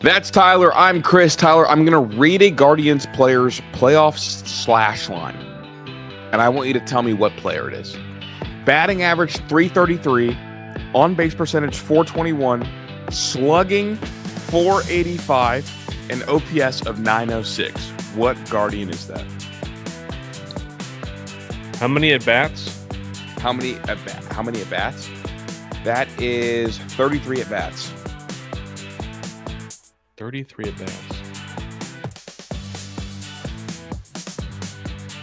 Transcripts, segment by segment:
That's Tyler. I'm Chris. Tyler, I'm going to read a Guardians player's playoff slash line, and I want you to tell me what player it is. Batting average 333, on base percentage 421, slugging 485, and OPS of 906. What Guardian is that? How many at bats? How many at bats? That is 33 at bats. 33 at bats.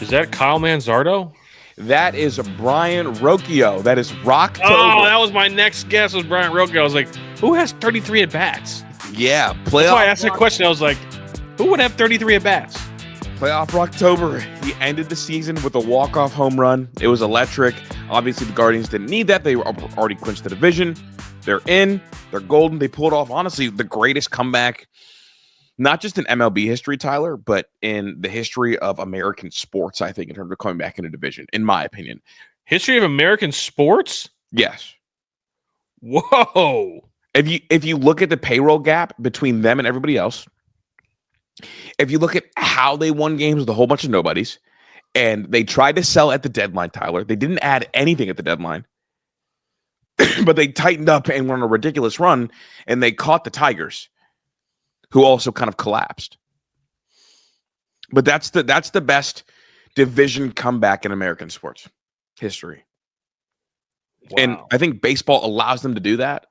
Is that Kyle Manzardo? That is Brian Rocchio. That is Rocktober. Oh, that was my next guess. Was Brian Rocchio? I was like, who has 33 at bats? Yeah, That's why I asked the question. I was like, who would have 33 at bats? Playoff Rocktober. He ended the season with a walk-off home run. It was electric. Obviously, the Guardians didn't need that. They already clinched the division. They're in. They're golden. They pulled off, honestly, the greatest comeback, not just in MLB history, Tyler, but in the history of American sports, I think, in terms of coming back in a division, in my opinion. History of American sports? Yes. Whoa. If you look at the payroll gap between them and everybody else, if you look at how they won games with a whole bunch of nobodies, and they tried to sell at the deadline, Tyler, they didn't add anything at the deadline. But they tightened up and went on a ridiculous run, and they caught the Tigers, who also kind of collapsed. But that's the best division comeback in American sports history. Wow. And I think baseball allows them to do that.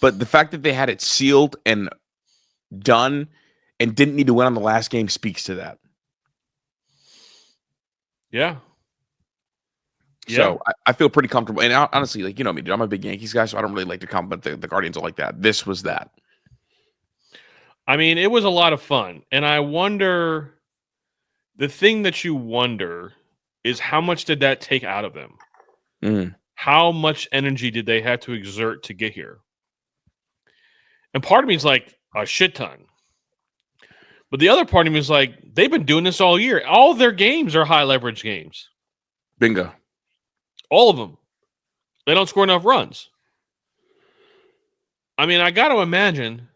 But the fact that they had it sealed and done and didn't need to win on the last game speaks to that. Yeah. So I feel pretty comfortable. And honestly, like, you know me, dude, I'm a big Yankees guy, so I don't really like to compliment the Guardians like that. This was that. I mean, it was a lot of fun. And I wonder, the thing that you wonder is how much did that take out of them? How much energy did they have to exert to get here? And part of me is like, a shit ton. But the other part of me is like, they've been doing this all year. All their games are high leverage games. Bingo. All of them. They don't score enough runs. I mean, I got to imagine.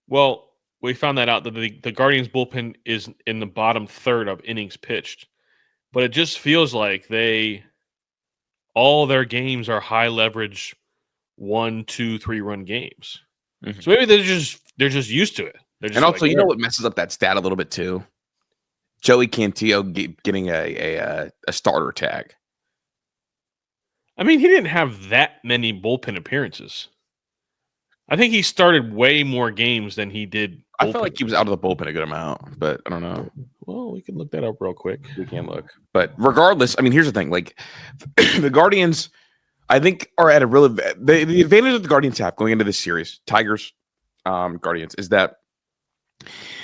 Well, we found that out that the Guardians bullpen is in the bottom third of innings pitched. But it just feels like all their games are high leverage 1, 2, 3 run games. Mm-hmm. So maybe they're just used to it. And also, you know what messes up that stat a little bit too? Joey Cantillo getting a starter tag. I mean, he didn't have that many bullpen appearances. I think he started way more games than he did. I felt like he was out of the bullpen a good amount, but I don't know. Well, we can look that up real quick. We can look. But regardless, I mean, here's the thing. Like, the Guardians, I think, are at a really the advantage that the Guardians have going into this series, Tigers, Guardians, is that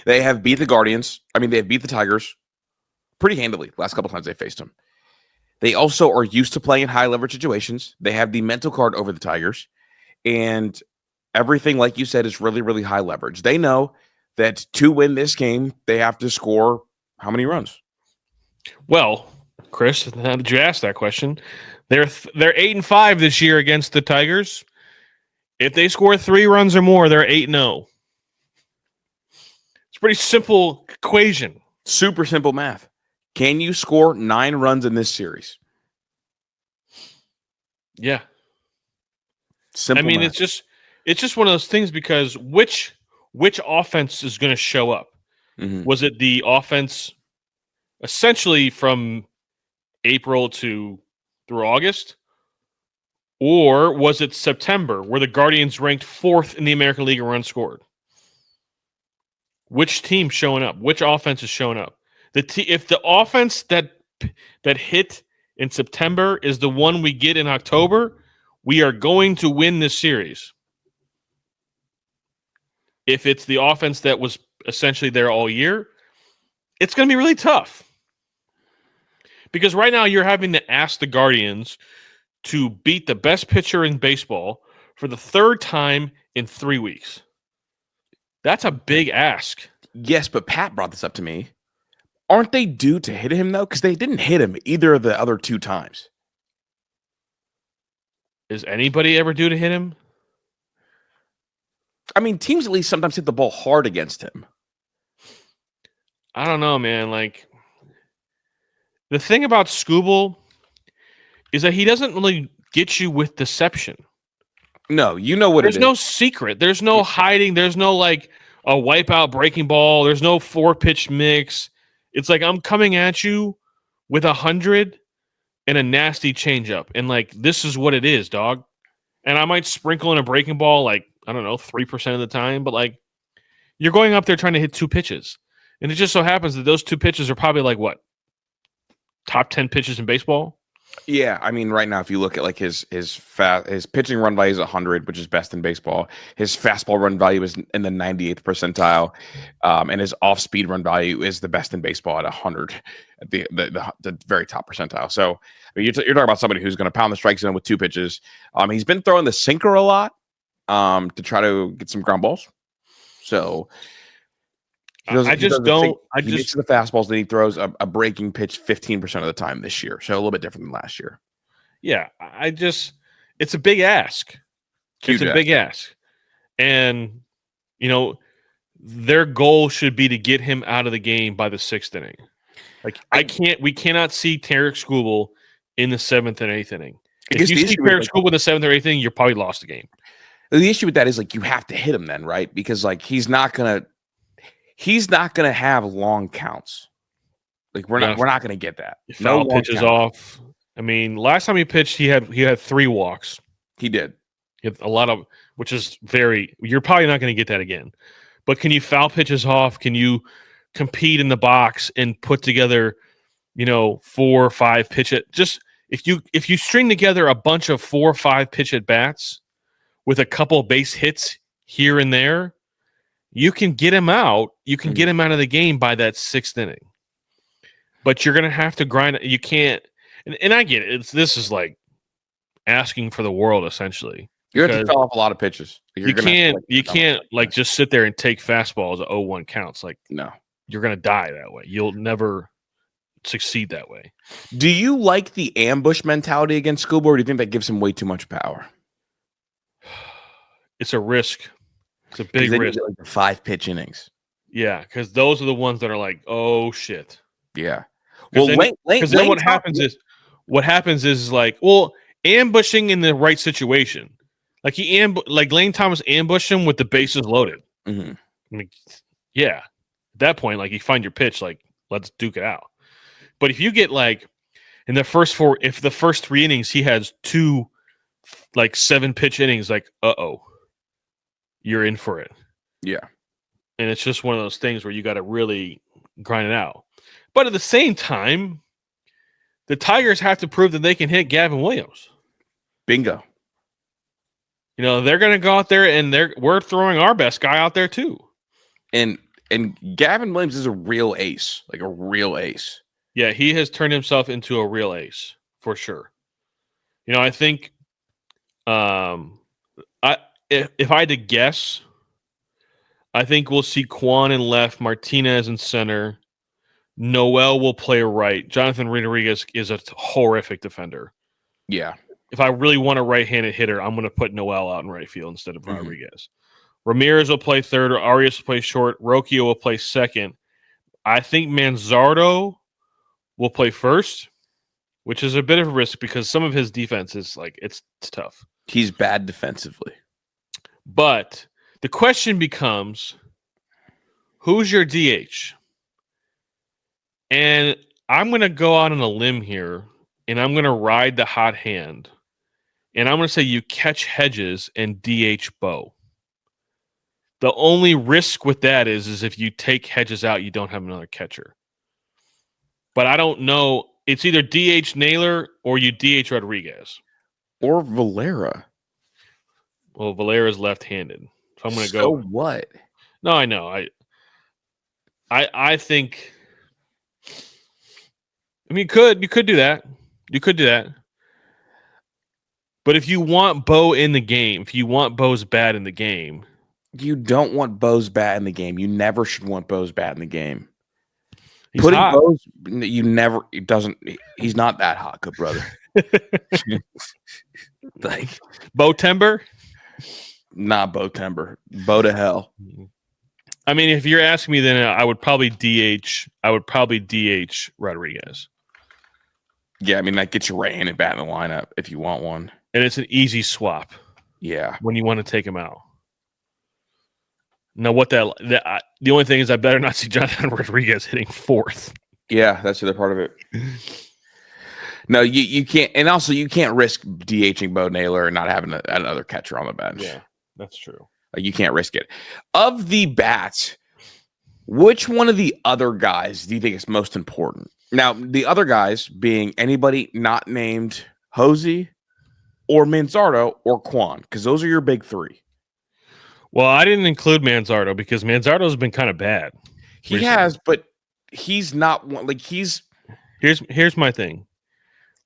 they have beat the Guardians. I mean, they have beat the Tigers pretty handily last couple times they faced them. They also are used to playing in high leverage situations. They have the mental card over the Tigers, and everything, like you said, is really, really high leverage. They know that to win this game, they have to score how many runs? Well, Chris, how did you ask that question? They're 8-5 this year against the Tigers. If they score 3 runs or more, they're 8-0. It's a pretty simple equation. Super simple math. Can you score 9 runs in this series? Yeah. Simple. I mean, math. it's just one of those things because which offense is going to show up? Mm-hmm. Was it the offense essentially from April through August? Or was it September where the Guardians ranked 4th in the American League in runs scored? Which team's showing up? Which offense is showing up? If the offense that hit in September is the one we get in October, we are going to win this series. If it's the offense that was essentially there all year, it's going to be really tough. Because right now you're having to ask the Guardians to beat the best pitcher in baseball for the 3rd time in 3 weeks. That's a big ask. Yes, but Pat brought this up to me. Aren't they due to hit him, though? Because they didn't hit him either of the other 2 times. Is anybody ever due to hit him? I mean, teams at least sometimes hit the ball hard against him. I don't know, man. Like, the thing about Scooble is that he doesn't really get you with deception. No, you know what it is. There's no secret. There's no hiding. There's no like a wipeout breaking ball. There's no 4-pitch mix. It's like I'm coming at you with 100 and a nasty changeup, and like this is what it is, dog. And I might sprinkle in a breaking ball, like I don't know, 3% of the time, but like you're going up there trying to hit 2 pitches, and it just so happens that those 2 pitches are probably like what, top 10 pitches in baseball. Yeah, I mean, right now, if you look at like his pitching run value is 100, which is best in baseball. His fastball run value is in the 98th percentile, and his off-speed run value is the best in baseball at 100, at the very top percentile. So, I mean, you're talking about somebody who's going to pound the strike zone with 2 pitches. He's been throwing the sinker a lot to try to get some ground balls. So. He gets to the fastballs, then he throws a breaking pitch 15% of the time this year. So a little bit different than last year. Yeah, it's a big ask. It's a big ask. And, you know, their goal should be to get him out of the game by the 6th inning. Like, we cannot see Tarek Skubal in the 7th and 8th inning. If you see Tarek Skubal in the 7th or 8th inning, you're probably lost the game. The issue with that is like you have to hit him then, right? Because like he's not gonna have long counts. Like we're not gonna get that. No pitches off. I mean, last time he pitched, he had 3 walks. He did. He had a lot of, which is you're probably not going to get that again. But can you foul pitches off? Can you compete in the box and put together, 4 or 5 pitch at just if you string together a bunch of 4 or 5 pitch at bats with a couple base hits here and there, you can get him out. You can get him out of the game by that 6th inning. But you're going to have to grind it. You can't. And I get it. This is like asking for the world, essentially. You have to foul off a lot of pitches. You can't just sit there and take fastballs at 0-1 counts. Like, no. You're going to die that way. You'll never succeed that way. Do you like the ambush mentality against Skubal, or do you think that gives him way too much power? It's a risk. It's a big risk. Like 5-pitch innings. Yeah, because those are the ones that are like, oh shit. Yeah. Well, because then what happens is like, well, ambushing in the right situation. Like Lane Thomas ambushed him with the bases loaded. Mm-hmm. I mean, yeah. At that point, like you find your pitch, like let's duke it out. But if you get like in the first 3 innings he has 2 like 7-pitch innings, like you're in for it. Yeah. And it's just one of those things where you got to really grind it out. But at the same time, the Tigers have to prove that they can hit Gavin Williams. Bingo. They're going to go out there and we're throwing our best guy out there too. And Gavin Williams is a real ace, like a real ace. Yeah, he has turned himself into a real ace for sure. I think if I had to guess, I think we'll see Quan in left, Martinez in center. Noel will play right. Jonathan Rodriguez is a horrific defender. Yeah. If I really want a right-handed hitter, I'm going to put Noel out in right field instead of Rodriguez. Ramirez will play third. Arias will play short. Rocchio will play second. I think Manzardo will play first, which is a bit of a risk because some of his defense is like it's tough. He's bad defensively. But the question becomes, who's your DH? And I'm going to go out on a limb here, and I'm going to ride the hot hand. And I'm going to say you catch Hedges and DH Bo. The only risk with that is if you take Hedges out, you don't have another catcher. But I don't know. It's either DH Naylor or you DH Rodriguez. Or Valera. Well, Valera's left-handed. So I'm going to go. So what? No, I know. I think. I mean, you could do that. You could do that. But if you want Bo in the game, if you want Bo's bat in the game. You don't want Bo's bat in the game. You never should want Bo's bat in the game. He's hot. He's not that hot, good brother. Like Bo Timber? Nah, Bo Timber. Bo to hell. I mean, if you're asking me, then I would probably DH. I would probably DH Rodriguez. Yeah, I mean, that gets your right-handed bat in the lineup if you want one. And it's an easy swap. Yeah. When you want to take him out. Now, the only thing is, I better not see Jonathan Rodriguez hitting fourth. Yeah, that's the other part of it. No, you can't, and also you can't risk DHing Bo Naylor and not having another catcher on the bench. Yeah, that's true. You can't risk it. Of the bats, which one of the other guys do you think is most important? Now, the other guys being anybody not named Hosey or Manzardo or Quan, because those are your big three. Well, I didn't include Manzardo because Manzardo's been kind of bad. He recently has, but he's not one. Like here's my thing.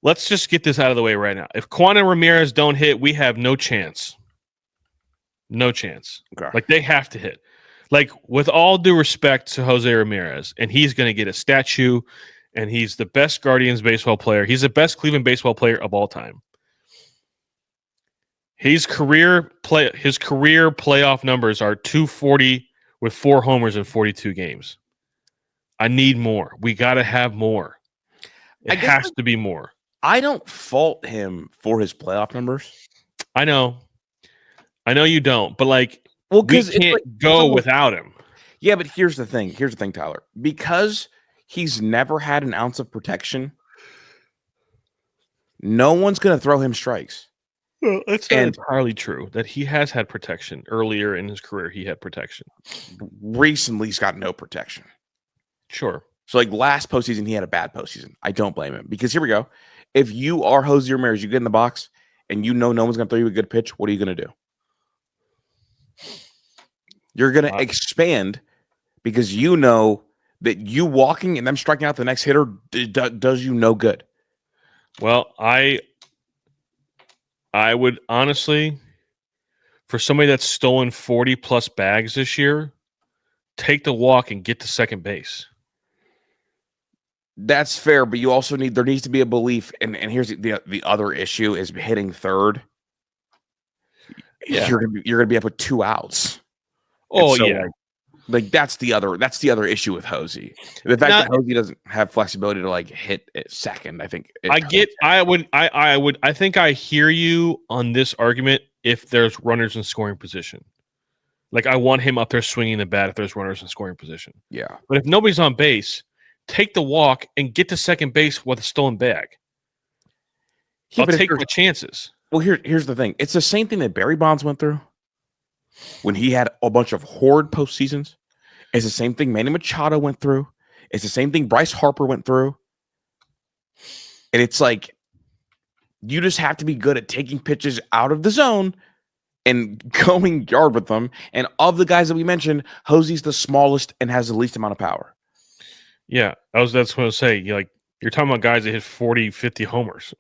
Let's just get this out of the way right now. If Quan and Ramirez don't hit, we have no chance. No chance. Okay. Like they have to hit. Like with all due respect to Jose Ramirez, and he's going to get a statue, and he's the best Guardians baseball player. He's the best Cleveland baseball player of all time. His career playoff numbers are 240 with 4 homers in 42 games. I need more. We got to have more. It has to be more. I don't fault him for his playoff numbers. I know you don't, but like, well, we can't go without him. Yeah, but here's the thing, Tyler. Because he's never had an ounce of protection, no one's going to throw him strikes. Well, that's not entirely true. That he has had protection earlier in his career. He had protection. Recently, he's got no protection. Sure. So, like last postseason, he had a bad postseason. I don't blame him because here we go. If you are Jose Ramirez, you get in the box and you know no one's going to throw you a good pitch. What are you going to do? You're going to expand because you know that you walking and them striking out the next hitter does you no good. Well, I would honestly, for somebody that's stolen 40 plus bags this year, take the walk and get to second base. That's fair, but you also there needs to be a belief. And here's the other issue is hitting third. Yeah. You're gonna be up with 2 outs. Oh, so, yeah. Like that's the other issue with Hosey. The fact that Hosey doesn't have flexibility to like hit at second, I think. I think I hear you on this argument if there's runners in scoring position. Like I want him up there swinging the bat if there's runners in scoring position. Yeah. But if nobody's on base, take the walk and get to second base with a stolen bag. I'll take my chances. Well, here's the thing. It's the same thing that Barry Bonds went through when he had a bunch of horrid postseasons. It's the same thing Manny Machado went through. It's the same thing Bryce Harper went through. And it's like you just have to be good at taking pitches out of the zone and going yard with them. And of the guys that we mentioned, Hosey's the smallest and has the least amount of power. Yeah, that's what I was saying. You're talking about guys that hit 40, 50 homers.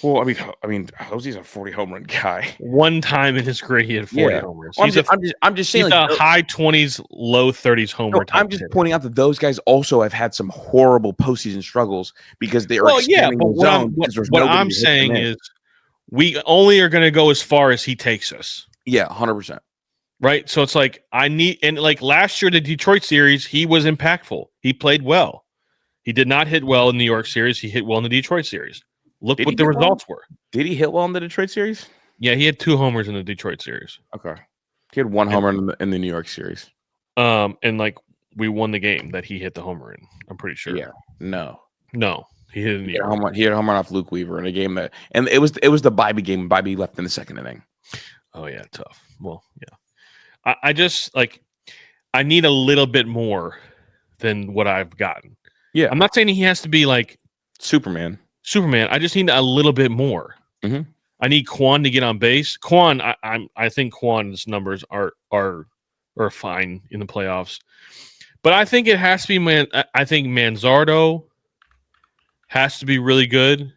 Well, I mean, Hosey's a 40 home run guy. One time in his career, he had 40 homers. Well, I'm just saying, he's a high 20s, low 30s homer. No, I'm just pointing out that those guys also have had some horrible postseason struggles because they are expanding the zone. What I'm saying is, we only are going to go as far as he takes us. Yeah, 100%. Right, so it's like like last year, the Detroit series, he was impactful. He played well. He did not hit well in the New York series. He hit well in the Detroit series. Look what the results were. Did he hit well in the Detroit series? Yeah, he had 2 homers in the Detroit series. Okay. He had 1 homer in the New York series. And like we won the game that he hit the homer in. I'm pretty sure. Yeah. No. He hit in New York. He had a home run off Luke Weaver in a game and it was the Bibee game. Bibee left in the second inning. Oh yeah, tough. Well, yeah. I just I need a little bit more than what I've gotten. Yeah. I'm not saying he has to be like Superman. I just need a little bit more. Mm-hmm. I need Quan to get on base. Quan, I think Quan's numbers are fine in the playoffs, but I think it has to be I think Manzardo has to be really good.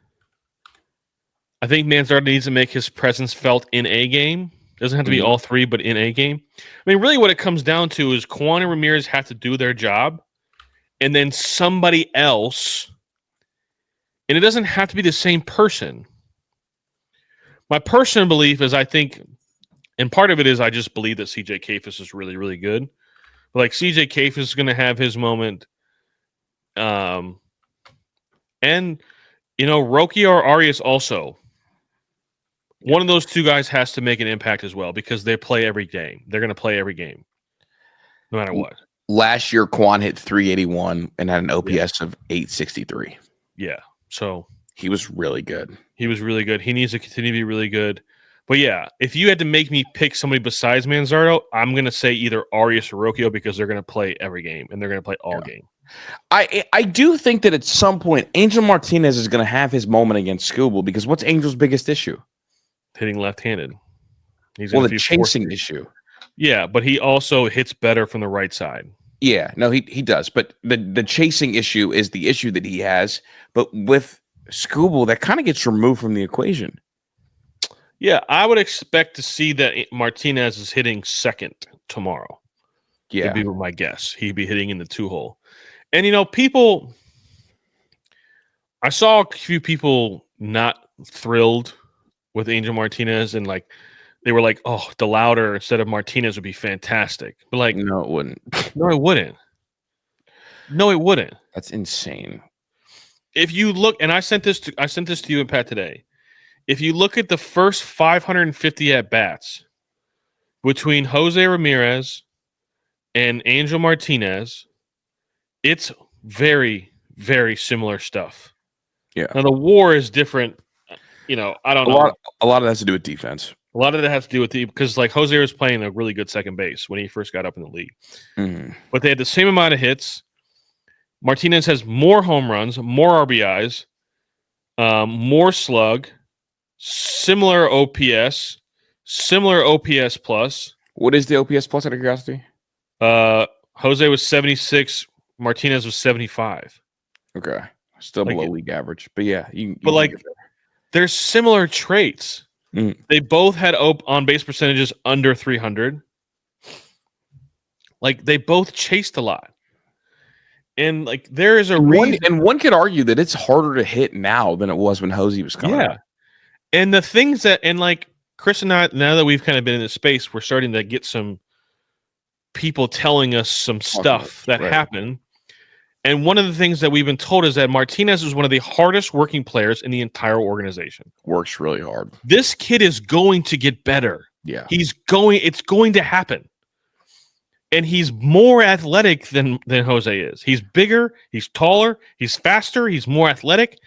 I think Manzardo needs to make his presence felt in a game. Doesn't have to be all 3, but in a game. I mean, really, what it comes down to is Quan and Ramirez have to do their job, and then somebody else. And it doesn't have to be the same person. My personal belief is I think And part of it is I just believe that CJ Kafis is really, really good. But like CJ Kafis is going to have his moment. And, Roki or Arias also. One of those two guys has to make an impact as well because they play every game. They're going to play every game, no matter what. Last year, Quan hit 381 and had an OPS of 863. Yeah. So he was really good. He was really good. He needs to continue to be really good. But yeah, if you had to make me pick somebody besides Manzardo, I'm going to say either Arias or Rocchio because they're going to play every game and they're going to play all game. I do think that at some point, Angel Martinez is going to have his moment against Skubal because what's Angel's biggest issue? Hitting left-handed. The chasing issue. Yeah, but he also hits better from the right side. Yeah, no, he does. But the chasing issue is the issue that he has. But with Skubal, that kind of gets removed from the equation. Yeah, I would expect to see that Martinez is hitting second tomorrow. Yeah. Would be my guess. He'd be hitting in the 2-hole. And, people, I saw a few people not thrilled with Angel Martinez and they were like, oh, DeLauder instead of Martinez would be fantastic. But no, it wouldn't. No, it wouldn't. No, it wouldn't. That's insane. If you look, and I sent this to you and Pat today. If you look at the first 550 at bats between Jose Ramirez and Angel Martinez, it's very, very similar stuff. Yeah. Now the WAR is different. I don't know. A lot of that has to do with defense. A lot of that has to do with because Jose was playing a really good second base when he first got up in the league. Mm-hmm. But they had the same amount of hits. Martinez has more home runs, more RBIs, more slug, similar OPS plus. What is the OPS plus out of curiosity? Jose was 76. Martinez was 75. Okay. Still below league average. But yeah. There's similar traits. Mm. They both had on-base percentages under 300. They both chased a lot. And there is a reason. And one could argue that it's harder to hit now than it was when Jose was coming out. And the things that, Chris and I, now that we've kind of been in this space, we're starting to get some people telling us some stuff that happened. And one of the things that we've been told is that Martinez is one of the hardest working players in the entire organization. Works really hard. This kid is going to get better. Yeah. It's going to happen. And he's more athletic than Jose is. He's bigger, he's taller, he's faster, he's more athletic.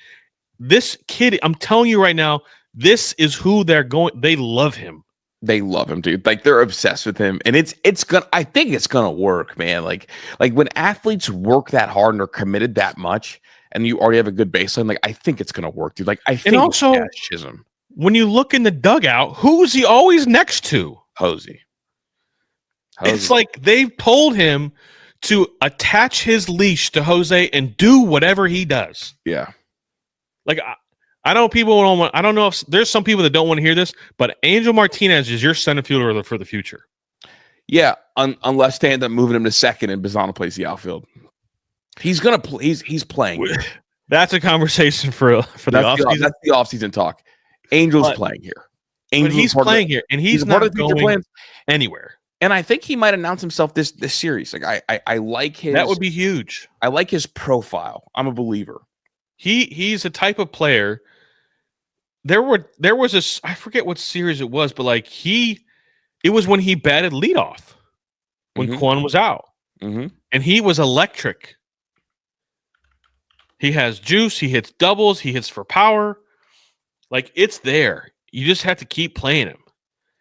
This kid, I'm telling you right now, this is who they're going. They love him. They love him, dude. They're obsessed with him, and I think it's gonna work, man. Like when athletes work that hard and are committed that much, and you already have a good baseline, I think it's gonna work, dude. I think. And also, Chisholm. When you look in the dugout, who's he always next to? Jose. It's like they've told him to attach his leash to Jose and do whatever he does. Yeah. I know people don't want. I don't know if there's some people that don't want to hear this, but Angel Martinez is your center fielder for the future. Yeah, unless they end up moving him to second and Bizana plays the outfield. He's gonna play. He's playing. That's a conversation for the offseason. That's the offseason talk. Angel's playing here. He's playing here, and he's not going anywhere. And I think he might announce himself this series. I like his. That would be huge. I like his profile. I'm a believer. He's a type of player. There was this, I forget what series it was, but it was when he batted leadoff when Quan was out, and he was electric. He has juice. He hits doubles. He hits for power. It's there. You just have to keep playing him.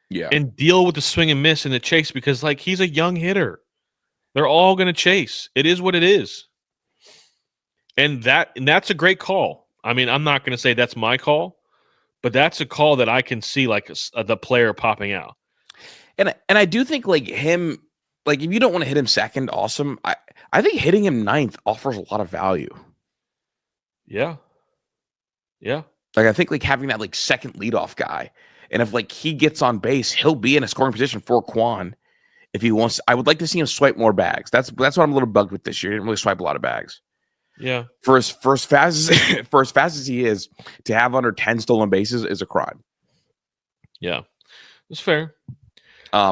Yeah. And deal with the swing and miss and the chase because he's a young hitter. They're all going to chase. It is what it is. And that's a great call. I mean, I'm not going to say that's my call, but that's a call that I can see the player popping out. And I do think him, if you don't want to hit him second, awesome. I think hitting him ninth offers a lot of value. Yeah. Yeah. I think having that second leadoff guy. And if he gets on base, he'll be in a scoring position for Quan if he wants. I would like to see him swipe more bags. That's what I'm a little bugged with this year. He didn't really swipe a lot of bags. Yeah. For as fast as he is, to have under 10 stolen bases is a crime. Yeah, it's fair.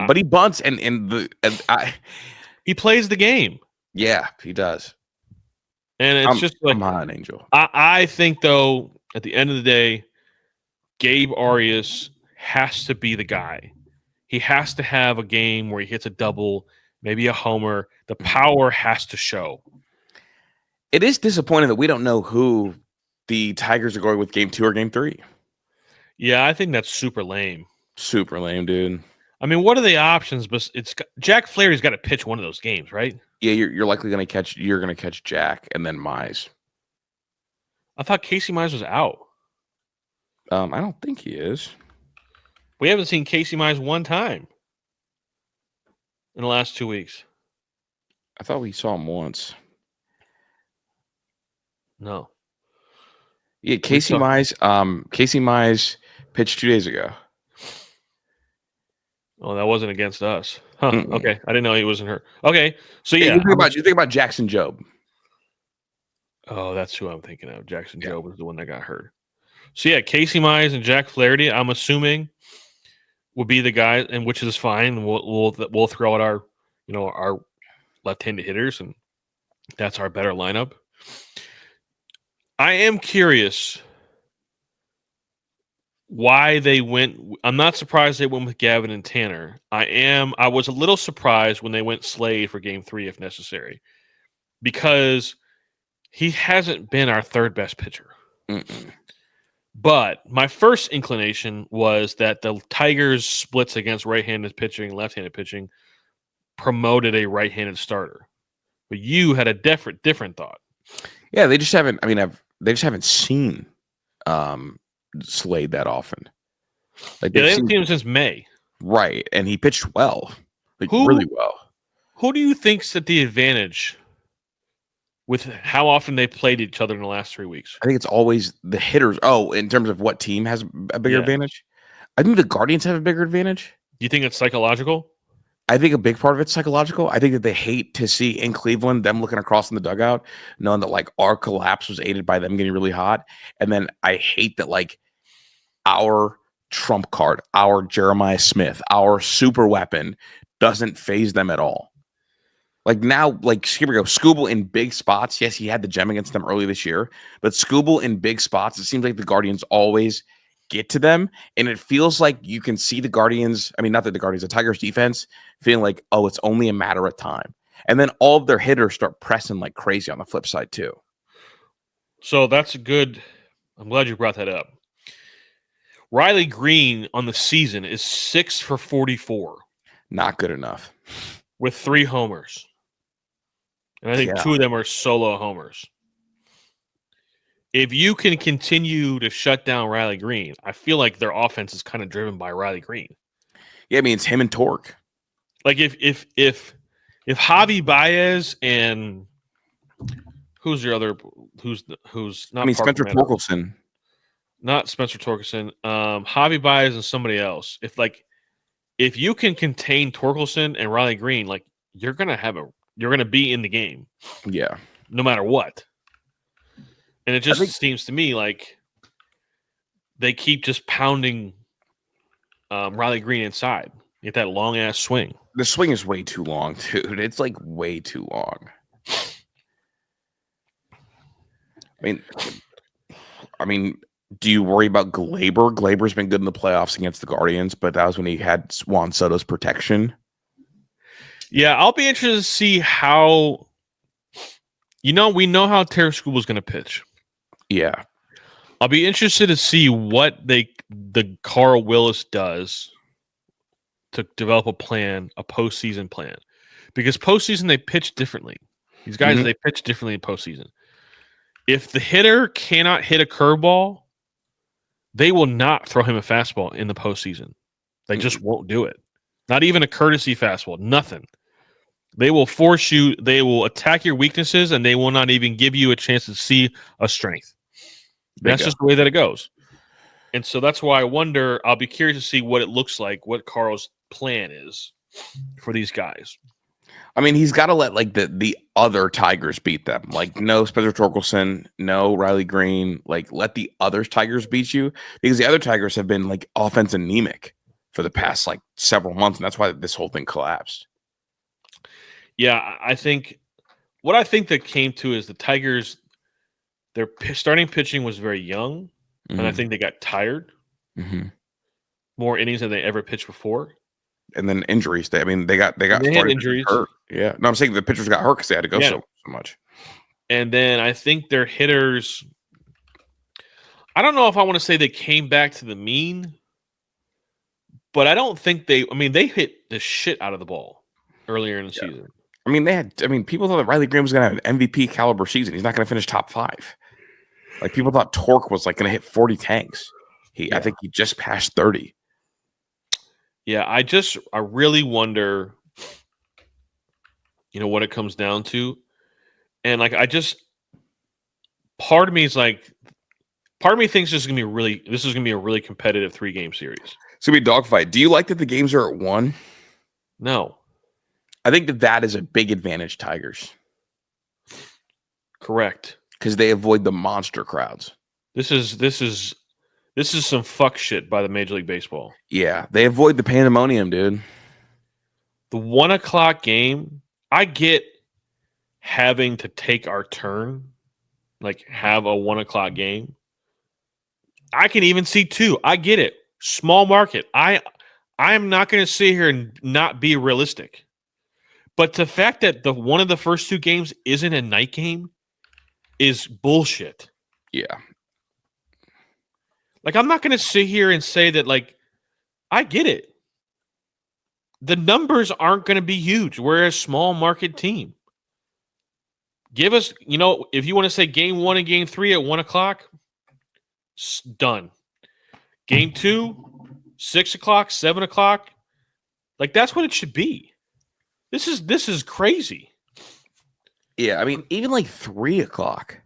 But he bunts and he plays the game. Yeah, he does. And it's just like I'm high on Angel. I think though, at the end of the day, Gabe Arias has to be the guy. He has to have a game where he hits a double, maybe a homer. The power has to show. It is disappointing that we don't know who the Tigers are going with game 2 or game 3. Yeah, I think that's super lame. Super lame, dude. I mean, what are the options? But it's Jack Flaherty's got to pitch one of those games, right? Yeah, you're likely going to catch. You're going to catch Jack and then Mize. I thought Casey Mize was out. I don't think he is. We haven't seen Casey Mize one time in the last 2 weeks. I thought we saw him once. No. Yeah, Casey Mize. Casey Mize pitched 2 days ago. Oh, that wasn't against us. Huh. Okay, I didn't know he wasn't hurt. Okay, so yeah, you think about Jackson Jobe. Oh, that's who I'm thinking of. Jackson Jobe was the one that got hurt. So yeah, Casey Mize and Jack Flaherty, I'm assuming, will be the guys, and which is fine. We'll throw out our left-handed hitters, and that's our better lineup. I am curious why they went. I'm not surprised they went with Gavin and Tanner. I was a little surprised when they went Slade for game 3 if necessary, because he hasn't been our third best pitcher. But my first inclination was that the Tigers' splits against right-handed pitching and left-handed pitching promoted a right-handed starter. But you had a different thought. Yeah, they just haven't. I mean, they just haven't seen Slade that often. Like they haven't seen him since May, right? And he pitched well, really well. Who do you think's at the advantage with how often they played each other in the last 3 weeks? I think it's always the hitters. Oh, in terms of what team has a bigger advantage, I think the Guardians have a bigger advantage. Do you think it's psychological? I think a big part of it's psychological. I think that they hate to see in Cleveland them looking across in the dugout, knowing that like our collapse was aided by them getting really hot. And then I hate that like our trump card, our Jeremiah Smith, our super weapon doesn't phase them at all. Like now, like here we go. Skubal in big spots. Yes, he had the gem against them early this year, but Skubal in big spots, it seems like the Guardians always get to them, and it feels like you can see the Guardians. I mean, not that the Guardians, the Tigers defense feeling like, oh, it's only a matter of time. And then all of their hitters start pressing like crazy on the flip side too. So that's good. I'm glad you brought that up. Riley Green on the season is 6 for 44. Not good enough. With 3 homers. And I think 2 of them are solo homers. If you can continue to shut down Riley Green, I feel like their offense is kind of driven by Riley Green. Yeah, I mean it's him and Torque. Like if Javi Baez and who's your other who's not? I mean Spencer Torkelson. Not Spencer Torkelson. Javi Baez and somebody else. If you can contain Torkelson and Riley Green, like you're gonna be in the game. Yeah. No matter what. And it just seems to me like they keep just pounding Riley Green inside. Get that long ass swing. The swing is way too long, dude. It's like way too long. I mean, do you worry about Glaber? Glaber's been good in the playoffs against the Guardians, but that was when he had Juan Soto's protection. Yeah, I'll be interested to see how. We know how Terry Skubal going to pitch. Yeah. I'll be interested to see what the Carl Willis does to develop a postseason plan. Because postseason, they pitch differently. These guys, they pitch differently in postseason. If the hitter cannot hit a curveball, they will not throw him a fastball in the postseason. They just won't do it. Not even a courtesy fastball. Nothing. They will force you. They will attack your weaknesses, and they will not even give you a chance to see a strength. That's just the way that it goes. And so that's why I wonder. I'll be curious to see what it looks like, what Carl's plan is for these guys. I mean, he's got to let like the other Tigers beat them. Like no Spencer Torkelson, no Riley Green. Like let the other Tigers beat you because the other Tigers have been like offense anemic for the past like several months, and that's why this whole thing collapsed. Yeah, I think what I think that came to is the Tigers. Their starting pitching was very young, and I think they got tired. More innings than they ever pitched before. And then injuries. They got had injuries. Hurt. Yeah. No, I'm saying the pitchers got hurt because they had to go so much. And then I think their hitters. I don't know if I want to say they came back to the mean, but I don't think they. I mean, they hit the shit out of the ball earlier in the season. I mean, people thought that Riley Graham was going to have an MVP caliber season. He's not going to finish top 5. Like, people thought Torque was like going to hit 40 tanks. I think he just passed 30. Yeah, I really wonder, what it comes down to. And like, part of me thinks this is going to be a really competitive 3-game series. It's going to be a dogfight. Do you like that the games are at 1? No. I think that is a big advantage, Tigers. Correct. Because they avoid the monster crowds. This is some fuck shit by the Major League Baseball. Yeah, they avoid the pandemonium, dude. The 1:00 game, I get having to take our turn, like have a 1:00 game. I can even see 2. I get it. Small market. I am not going to sit here and not be realistic. But the fact that one of the first 2 games isn't a night game is bullshit. Yeah. Like, I'm not going to sit here and say that, like, I get it. The numbers aren't going to be huge. We're a small market team. Give us, if you want to say game 1 and game 3 at 1:00, done. Game 2, 6:00, 7:00. Like, that's what it should be. This is crazy. Yeah, I mean, even like 3:00.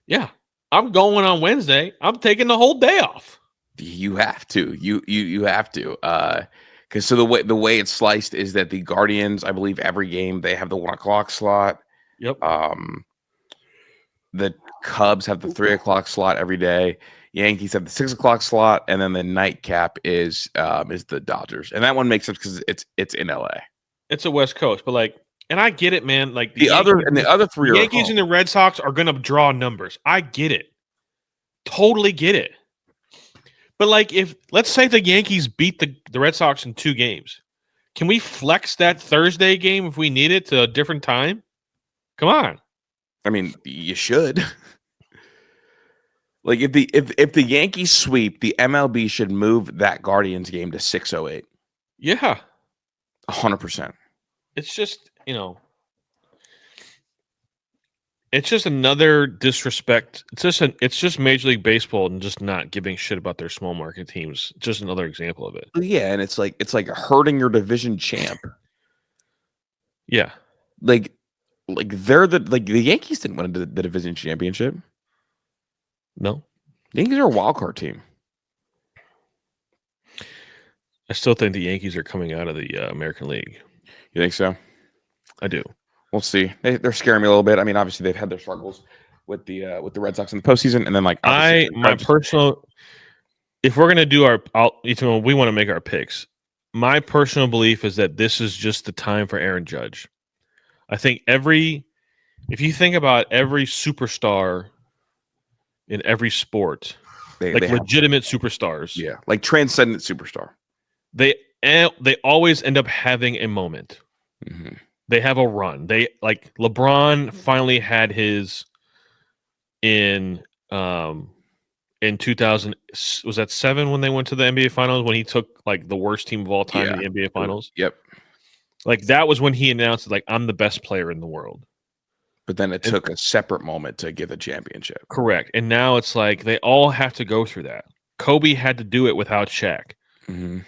Yeah. I'm going on Wednesday. I'm taking the whole day off. You have to. You have to. Because so the way it's sliced is that the Guardians, I believe, every game they have the 1:00 slot. Yep. The Cubs have the 3:00 slot every day. Yankees have the 6:00 slot, and then the nightcap is the Dodgers, and that one makes sense because it's in LA. It's a West Coast, but like, and I get it, man. Like the other 3 are Yankees and the Red Sox are going to draw numbers. I get it, totally get it. But like, if let's say the Yankees beat the Red Sox in 2 games, can we flex that Thursday game if we need it to a different time? Come on. I mean, you should. Like, if the Yankees sweep, the MLB should move that Guardians game to 6:08. Yeah, 100%. It's just it's just another disrespect. It's just Major League Baseball and just not giving shit about their small market teams. Just another example of it. Yeah, and it's like hurting your division champ. Yeah, like they're the Yankees didn't win the division championship. No, Yankees are a wild card team. I still think the Yankees are coming out of the American League. You think so? I do. We'll see. They're scaring me a little bit. I mean, obviously they've had their struggles with the Red Sox in the postseason, and then like if we're gonna do we want to make our picks. My personal belief is that this is just the time for Aaron Judge. I think if you think about every superstar in every sport, they legitimate superstars, yeah, like transcendent superstar, they always end up having a moment. Mm-hmm. They have a run. They like LeBron finally had his in 2000. Was that 7 when they went to the NBA Finals when he took like the worst team of all time in the NBA Finals? Yep. Like that was when he announced like I'm the best player in the world. But then it took a separate moment to get the championship. Correct. And now it's like they all have to go through that. Kobe had to do it without Shaq. Mm-hmm.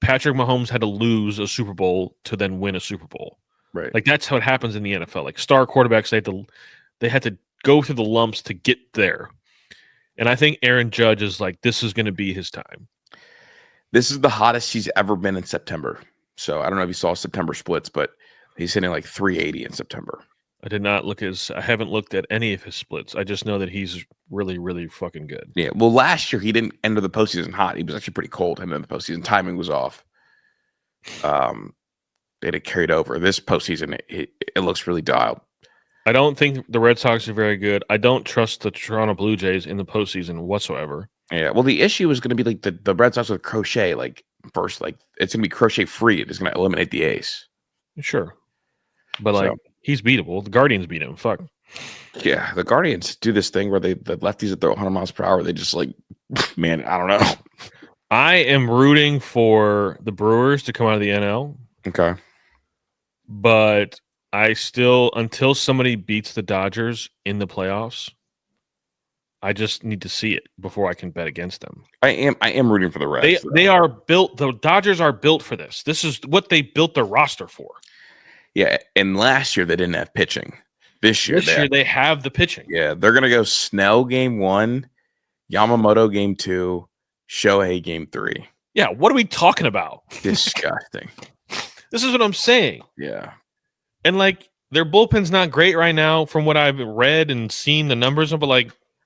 Patrick Mahomes had to lose a Super Bowl to then win a Super Bowl. Right. Like that's how it happens in the NFL. Like star quarterbacks, they had to go through the lumps to get there. And I think Aaron Judge is like, this is going to be his time. This is the hottest he's ever been in September. So I don't know if you saw September splits, but he's hitting like 380 in September. I did not look I haven't looked at any of his splits. I just know that he's really, really fucking good. Yeah. Well, last year he didn't enter the postseason hot. He was actually pretty cold in the postseason. Timing was off. It had carried over. This postseason, it looks really dialed. I don't think the Red Sox are very good. I don't trust the Toronto Blue Jays in the postseason whatsoever. Yeah. Well, the issue is going to be like the Red Sox with Crochet. Like first, like it's going to be Crochet free. It's going to eliminate the ace. Sure, but like he's beatable. The Guardians beat him. Fuck. Yeah, the Guardians do this thing where the lefties that throw 100 miles per hour. They just like, man, I don't know. I am rooting for the Brewers to come out of the NL. Okay. But I still, until somebody beats the Dodgers in the playoffs, I just need to see it before I can bet against them. I am rooting for the Reds. They are built. The Dodgers are built for this. This is what they built their roster for. Yeah, and last year they didn't have pitching. This year they have the pitching. Yeah, they're gonna go Snell game 1, Yamamoto game 2, Shohei game 3. Yeah, what are we talking about? Disgusting. This is what I'm saying. Yeah. And like their bullpen's not great right now from what I've read and seen the numbers of,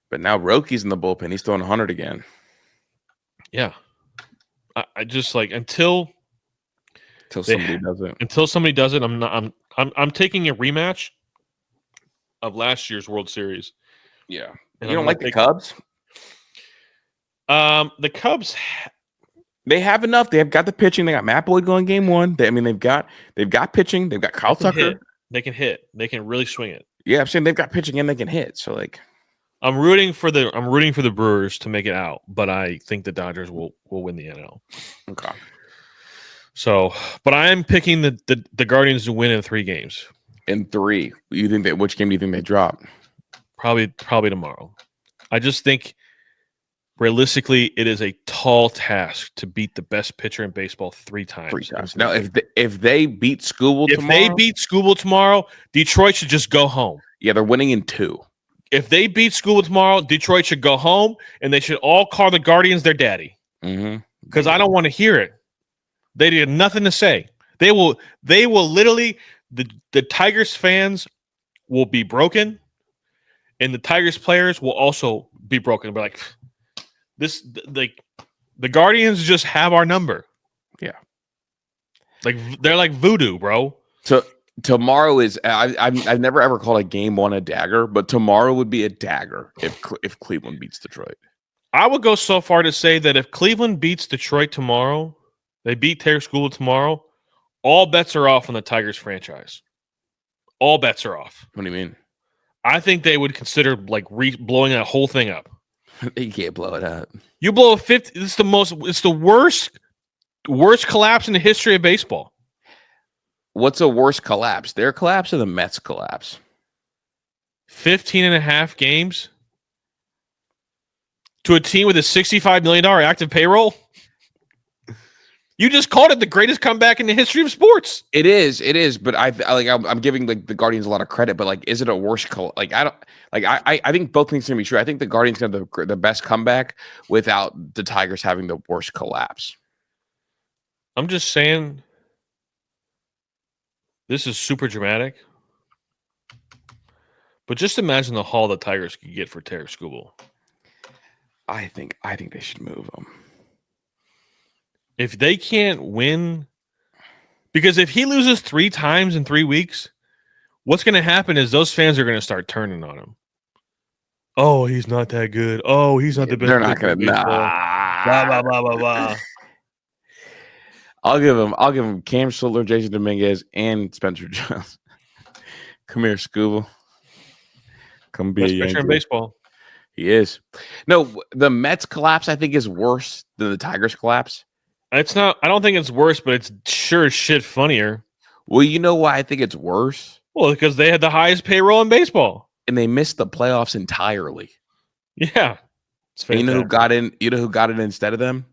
but now Rocky's in the bullpen. He's throwing 100 again. Yeah. I just like until somebody does it. Until somebody does it, I'm taking a rematch of last year's World Series. Yeah. And you don't like the Cubs? The Cubs, they have enough. They have got the pitching. They got Matt Boyd going game 1. They've got pitching. They've got Kyle Tucker. They can hit. They can really swing it. Yeah, I'm saying they've got pitching and they can hit. So like, I'm rooting for the Brewers to make it out, but I think the Dodgers will win the NL. Okay. So, but I am picking the Guardians to win in 3 games. In 3, you think that? Which game do you think they drop? Probably tomorrow. I just think realistically, it is a tall task to beat the best pitcher in baseball 3 times. 3 times. Now, if they beat Skubal tomorrow, Detroit should just go home. Yeah, they're winning in 2. If they beat Skubal tomorrow, Detroit should go home, and they should all call the Guardians their daddy. Because I don't want to hear it. They did nothing to say. They will literally, the Tigers fans will be broken, and the Tigers players will also be broken. But like this, like the Guardians just have our number. Yeah, like they're like voodoo, bro. So tomorrow is I've never ever called a game 1 a dagger, but tomorrow would be a dagger if Cleveland beats Detroit. I would go so far to say that if Cleveland beats Detroit tomorrow, they beat Terry Skubal tomorrow, all bets are off on the Tigers franchise. All bets are off. What do you mean? I think they would consider like blowing that whole thing up. You can't blow it up. You blow a 50. It's the worst collapse in the history of baseball. What's a worse collapse? Their collapse or the Mets collapse? 15.5 games to a team with a $65 million active payroll. You just called it the greatest comeback in the history of sports. It is, but I'm giving the Guardians a lot of credit, but like, is it a worse I think both things can be true. I think the Guardians have the best comeback without the Tigers having the worst collapse. I'm just saying, this is super dramatic, but just imagine the haul the Tigers could get for Terry Skubal. I think they should move him. If they can't win, because if he loses 3 times in 3 weeks, what's going to happen is those fans are going to start turning on him. Oh, he's not that good. Oh, he's not the best. They're not going to. Nah. Blah blah blah blah blah. I'll give him Cam Schiller, Jason Dominguez, and Spencer Jones. Come here, Skubal. Come be best a Yankee. pitcher in baseball. He is. No, the Mets collapse I think is worse than the Tigers collapse. It's not. I don't think it's worse, but it's sure as shit funnier. Well, you know why I think it's worse? Well, because they had the highest payroll in baseball, and they missed the playoffs entirely. Yeah, you know who got in? You know who got in instead of them?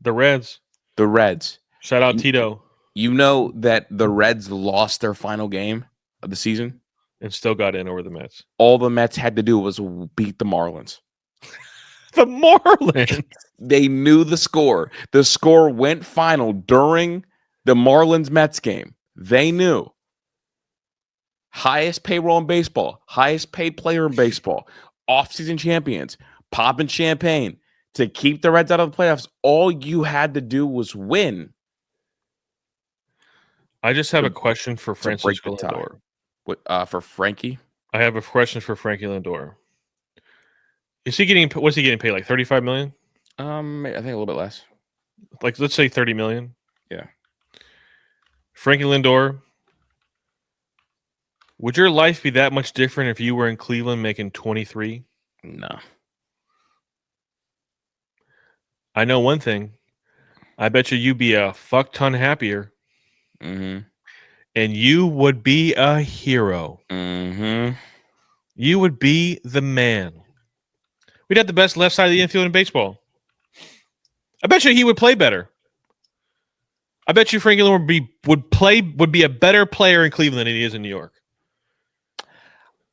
The Reds. The Reds. Shout out Tito. You know that the Reds lost their final game of the season and still got in over the Mets. All the Mets had to do was beat the Marlins. The Marlins. They knew the score. The score went final during the Marlins-Mets game. They knew. highest payroll in baseball, highest paid player in baseball, offseason champions, popping champagne to keep the Reds out of the playoffs. All you had to do was win I just have to, a question for to break the Francisco tie. Lindor. For Frankie? I have a question for Frankie Lindor. Is he getting? What's he getting paid? Like $35 million? I think a little bit less. Like, let's say $30 million. Yeah. Frankie Lindor, would your life be that much different if you were in Cleveland making 23? No. I know one thing. I bet you'd be a fuck ton happier. Mm-hmm. And you would be a hero. Mm-hmm. You would be the man. We'd have the best left side of the infield in baseball. I bet you he would play better. I bet you Frankie Lindor would be a better player in Cleveland than he is in New York.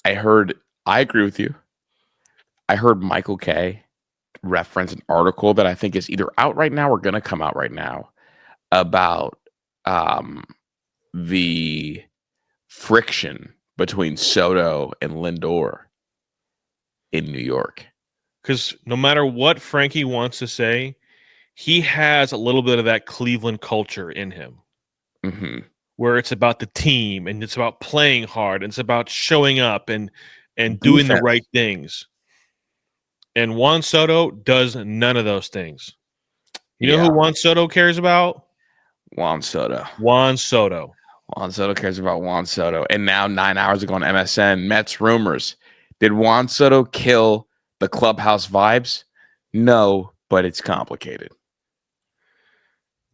I agree with you. I heard Michael Kay reference an article that I think is either out right now or going to come out right now about the friction between Soto and Lindor in New York. Because no matter what Frankie wants to say, he has a little bit of that Cleveland culture in him. Mm-hmm. Where it's about the team and it's about playing hard and it's about showing up and doing the right things. And Juan Soto does none of those things. You know who Juan Soto cares about? Juan Soto. Juan Soto. Juan Soto cares about Juan Soto. And now 9 hours ago on MSN, Mets rumors. Did Juan Soto kill the clubhouse vibes? No, but it's complicated.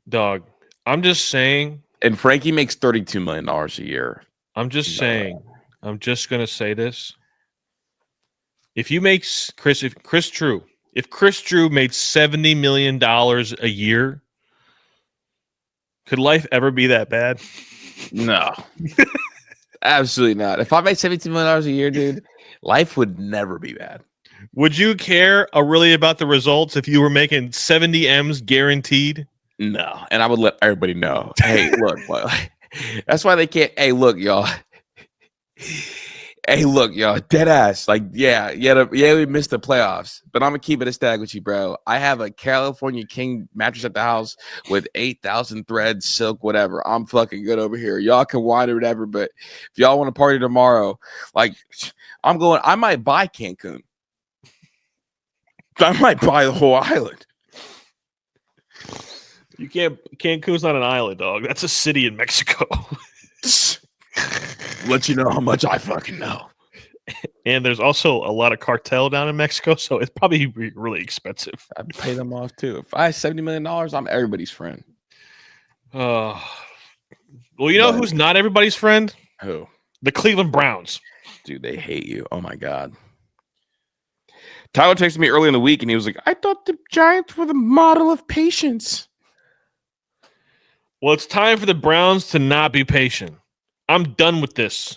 Dog, I'm just saying. And Frankie makes $32 million a year. I'm just saying. I'm just going to say this. If Chris Drew made $70 million a year, could life ever be that bad? No. Absolutely not. If I made $17 million a year, dude, life would never be bad. Would you care really about the results if you were making 70 M's guaranteed? No. And I would let everybody know. Hey, look, that's why they can't. Hey, look, y'all. Dead ass. Like, we missed the playoffs, but I'm gonna keep it a stack with you, bro. I have a California King mattress at the house with 8,000 threads, silk, whatever. I'm fucking good over here. Y'all can whine or whatever, but if y'all want to party tomorrow, like, I might buy Cancun. I might buy the whole island. You can't. Cancun's not an island, dog. That's a city in Mexico. Let you know how much I fucking know. And there's also a lot of cartel down in Mexico, so it's probably really expensive. I'd pay them off too. If I have $70 million, I'm everybody's friend. Well, you know who's not everybody's friend? Who? The Cleveland Browns. Dude, they hate you. Oh my God. Tyler texted me early in the week and he was like, I thought the Giants were the model of patience. Well, it's time for the Browns to not be patient. I'm done with this.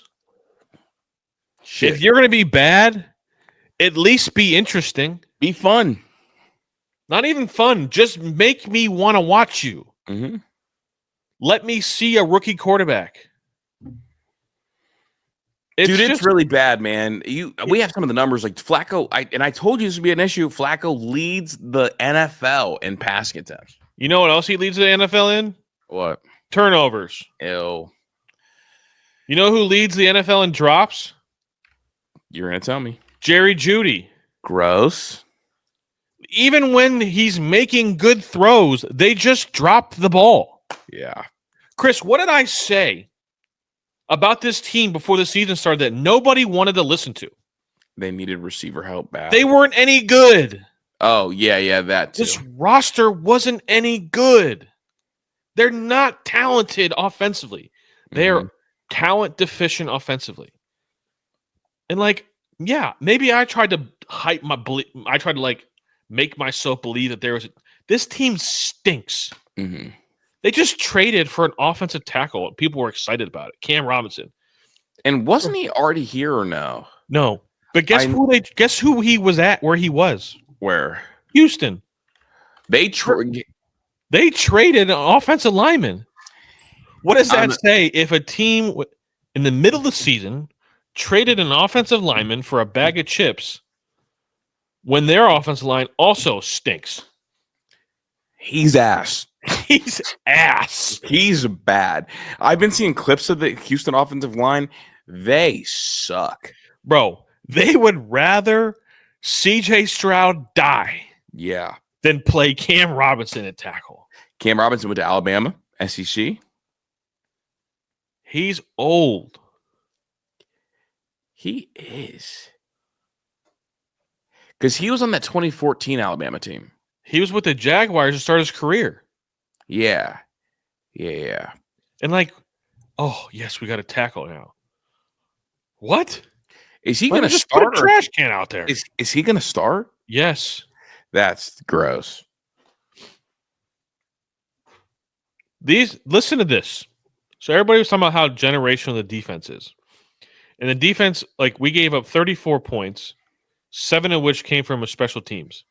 Shit. If you're going to be bad, at least be interesting. Be fun. Not even fun. Just make me want to watch you. Mm-hmm. Let me see a rookie quarterback. It's really bad, man. We have some of the numbers like Flacco. I told you this would be an issue. Flacco leads the NFL in passing attempts. You know what else he leads the NFL in? What? Turnovers. Ew. You know who leads the NFL in drops? You're going to tell me. Jerry Jeudy. Gross. Even when he's making good throws, they just drop the ball. Yeah. Chris, what did I say about this team before the season started that nobody wanted to listen to? They needed receiver help bad. They weren't any good. Oh, yeah, that too. This roster wasn't any good. They're not talented offensively. They're talent deficient offensively. And maybe I tried to make myself believe that this team stinks. Mm-hmm. They just traded for an offensive tackle. And people were excited about it. Cam Robinson. And wasn't he already here or no? No. But guess who he was at where he was? Where? Houston. They traded an offensive lineman. What does that say if a team in the middle of the season traded an offensive lineman for a bag of chips when their offensive line also stinks. He's ass. He's ass. He's bad. I've been seeing clips of the Houston offensive line. They suck. Bro, they would rather CJ Stroud die Yeah. than play Cam Robinson at tackle. Cam Robinson went to Alabama, SEC. He's old. He is. Because he was on that 2014 Alabama team. He was with the Jaguars to start his career. Yeah. Yeah. And like, oh, yes, we got a tackle now. What? Is he going to start? Put a trash can out there. Is he going to start? Yes. That's gross. Listen to this. So everybody was talking about how generational the defense is. And the defense, like, we gave up 34 points, 7 of which came from special teams.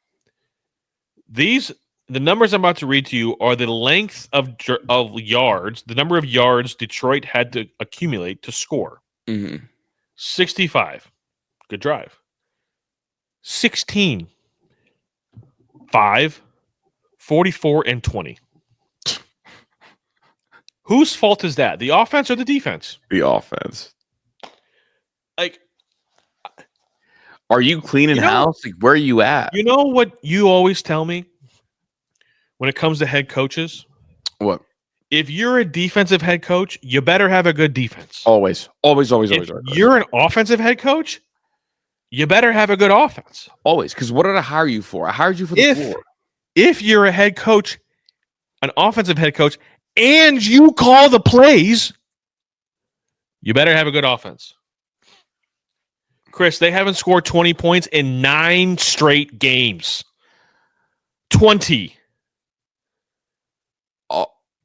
The numbers I'm about to read to you are the length of yards, the number of yards Detroit had to accumulate to score. 65. Good drive. 16. 5. 44 and 20. Whose fault is that? The offense or the defense? The offense. Like, are you cleaning house? Like, where are you at? You know what you always tell me when it comes to head coaches? What? If you're a defensive head coach, you better have a good defense. Always. If you're an offensive head coach, you better have a good offense. Always. Because what did I hire you for? I hired you for the floor. If you're a head coach, an offensive head coach, and you call the plays, you better have a good offense. Chris, they haven't scored 20 points in 9 straight games. 20.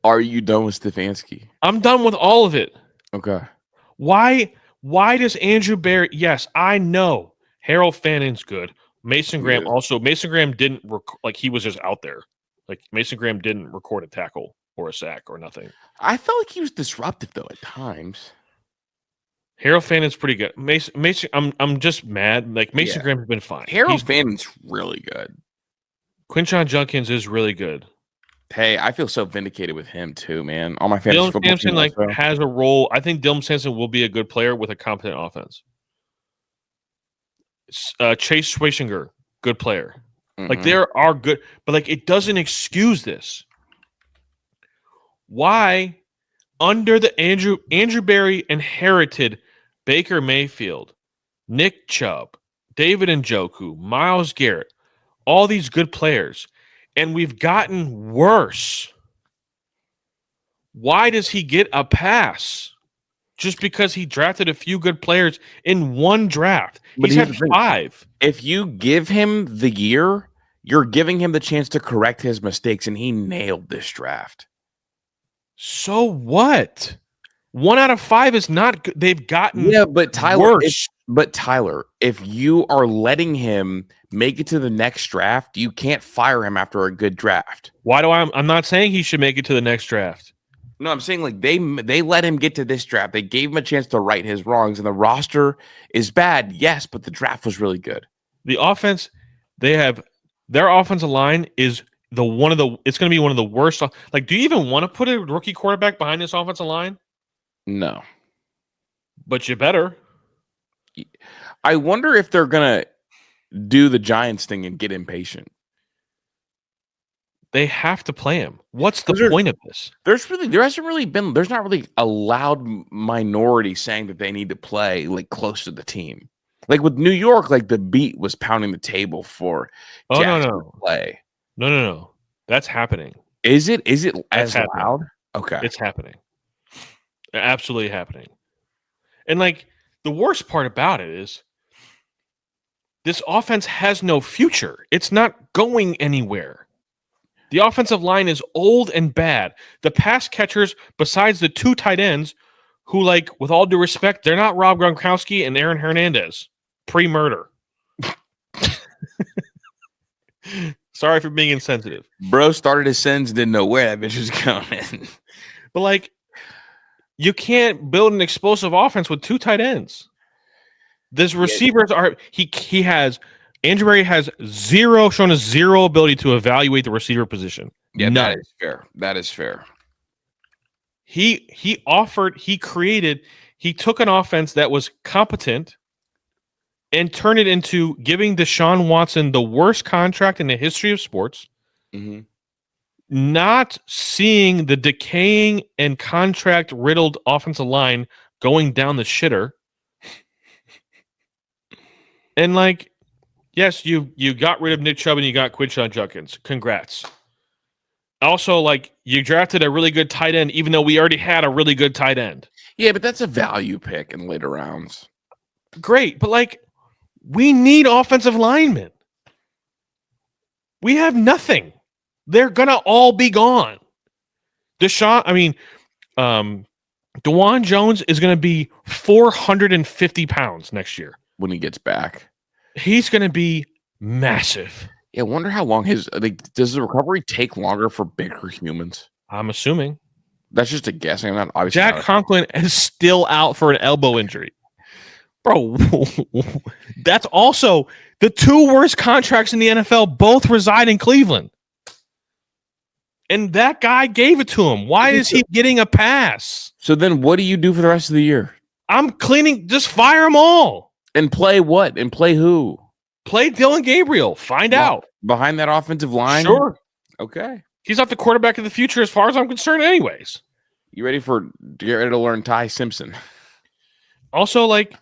Are you done with Stefanski? I'm done with all of it. Okay. Why does Andrew Barry? Yes, I know Harold Fannon's good. Mason Graham also. Mason Graham didn't he was just out there. Like, Mason Graham didn't record a tackle or a sack or nothing. I felt like he was disruptive though at times. Harold Fannon's pretty good. Mason, I'm just mad. Like, Mason Graham's been fine. Harold Fannon's really good. Quinshon Judkins is really good. Hey, I feel so vindicated with him too, man. All my fantasy Dylan football Sampson has a role. I think Dylan Sampson will be a good player with a competent offense. Chase Schweizinger, good player. Like, there are good, but like, it doesn't excuse this. Why, under the Andrew Barry inherited Baker Mayfield, Nick Chubb, David Njoku, Myles Garrett, all these good players, and we've gotten worse. Why does he get a pass? Just because he drafted a few good players in one draft. He's had 5. If you give him the year, you're giving him the chance to correct his mistakes, and he nailed this draft. So what? 1 out of 5 is not good. They've gotten but Tyler, worse. If you are letting him make it to the next draft, you can't fire him after a good draft. I'm not saying he should make it to the next draft. No, I'm saying, like, they let him get to this draft. They gave him a chance to right his wrongs, and the roster is bad, yes, but the draft was really good. The offense, their offensive line is it's going to be one of the worst. Like, do you even want to put a rookie quarterback behind this offensive line? No. But you better. I wonder if they're going to do the Giants thing and get impatient. They have to play him. What's the point of this? There's not really a loud minority saying that they need to play, like, close to the team. Like, with New York, like, the beat was pounding the table for Jackson to play. No. That's happening. Is it as loud? Okay. It's happening. Absolutely happening. And, like, the worst part about it is this offense has no future. It's not going anywhere. The offensive line is old and bad. The pass catchers, besides the 2 tight ends, who, like, with all due respect, they're not Rob Gronkowski and Aaron Hernandez. Pre-murder. Sorry for being insensitive. Bro started his sentence, didn't know where that bitch was going. But, like, You can't build an explosive offense with 2 tight ends. These receivers are he has Andrew Berry has shown us zero ability to evaluate the receiver position. Yeah, None. that is fair. That is fair. He took an offense that was competent and turned it into giving Deshaun Watson the worst contract in the history of sports. Mm-hmm. Not seeing the decaying and contract riddled offensive line going down the shitter. And like, yes, you got rid of Nick Chubb and you got Quinshon Judkins. Congrats. Also, like, you drafted a really good tight end, even though we already had a really good tight end. Yeah, but that's a value pick in later rounds. Great, but like, we need offensive linemen. We have nothing. They're gonna all be gone. DeWan Jones is gonna be 450 pounds next year when he gets back. He's gonna be massive. Yeah, I wonder how long does the recovery take longer for bigger humans? I'm assuming. That's just a guess. I'm not obviously. Jack Conklin is still out for an elbow injury. Bro, that's also the 2 worst contracts in the NFL both reside in Cleveland. And that guy gave it to him. Why is he getting a pass? So then what do you do for the rest of the year? I'm cleaning. Just fire them all. And play what? And play who? Play Dylan Gabriel. Find out. Behind that offensive line? Sure. Okay. He's not the quarterback of the future as far as I'm concerned anyways. You ready to get ready to learn Ty Simpson? Also, like,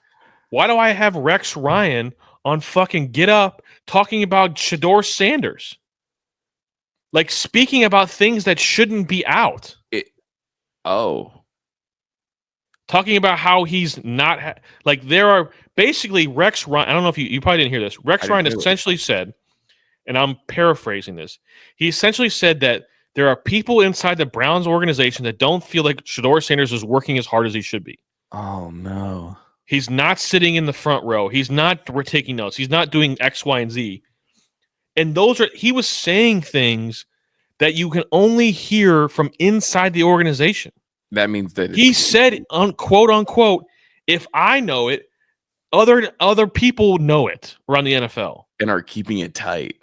why do I have Rex Ryan on fucking Get Up talking about Shedeur Sanders? Like, speaking about things that shouldn't be out. Talking about how he's not like there are basically Rex Ryan. I don't know if you probably didn't hear this. Rex Ryan essentially said, and I'm paraphrasing this. He essentially said that there are people inside the Browns organization that don't feel like Shedeur Sanders is working as hard as he should be. Oh no. He's not sitting in the front row. He's not taking notes. He's not doing X, Y, and Z. And he was saying things that you can only hear from inside the organization. That means that he said, quote unquote, if I know it, other people know it around the NFL and are keeping it tight.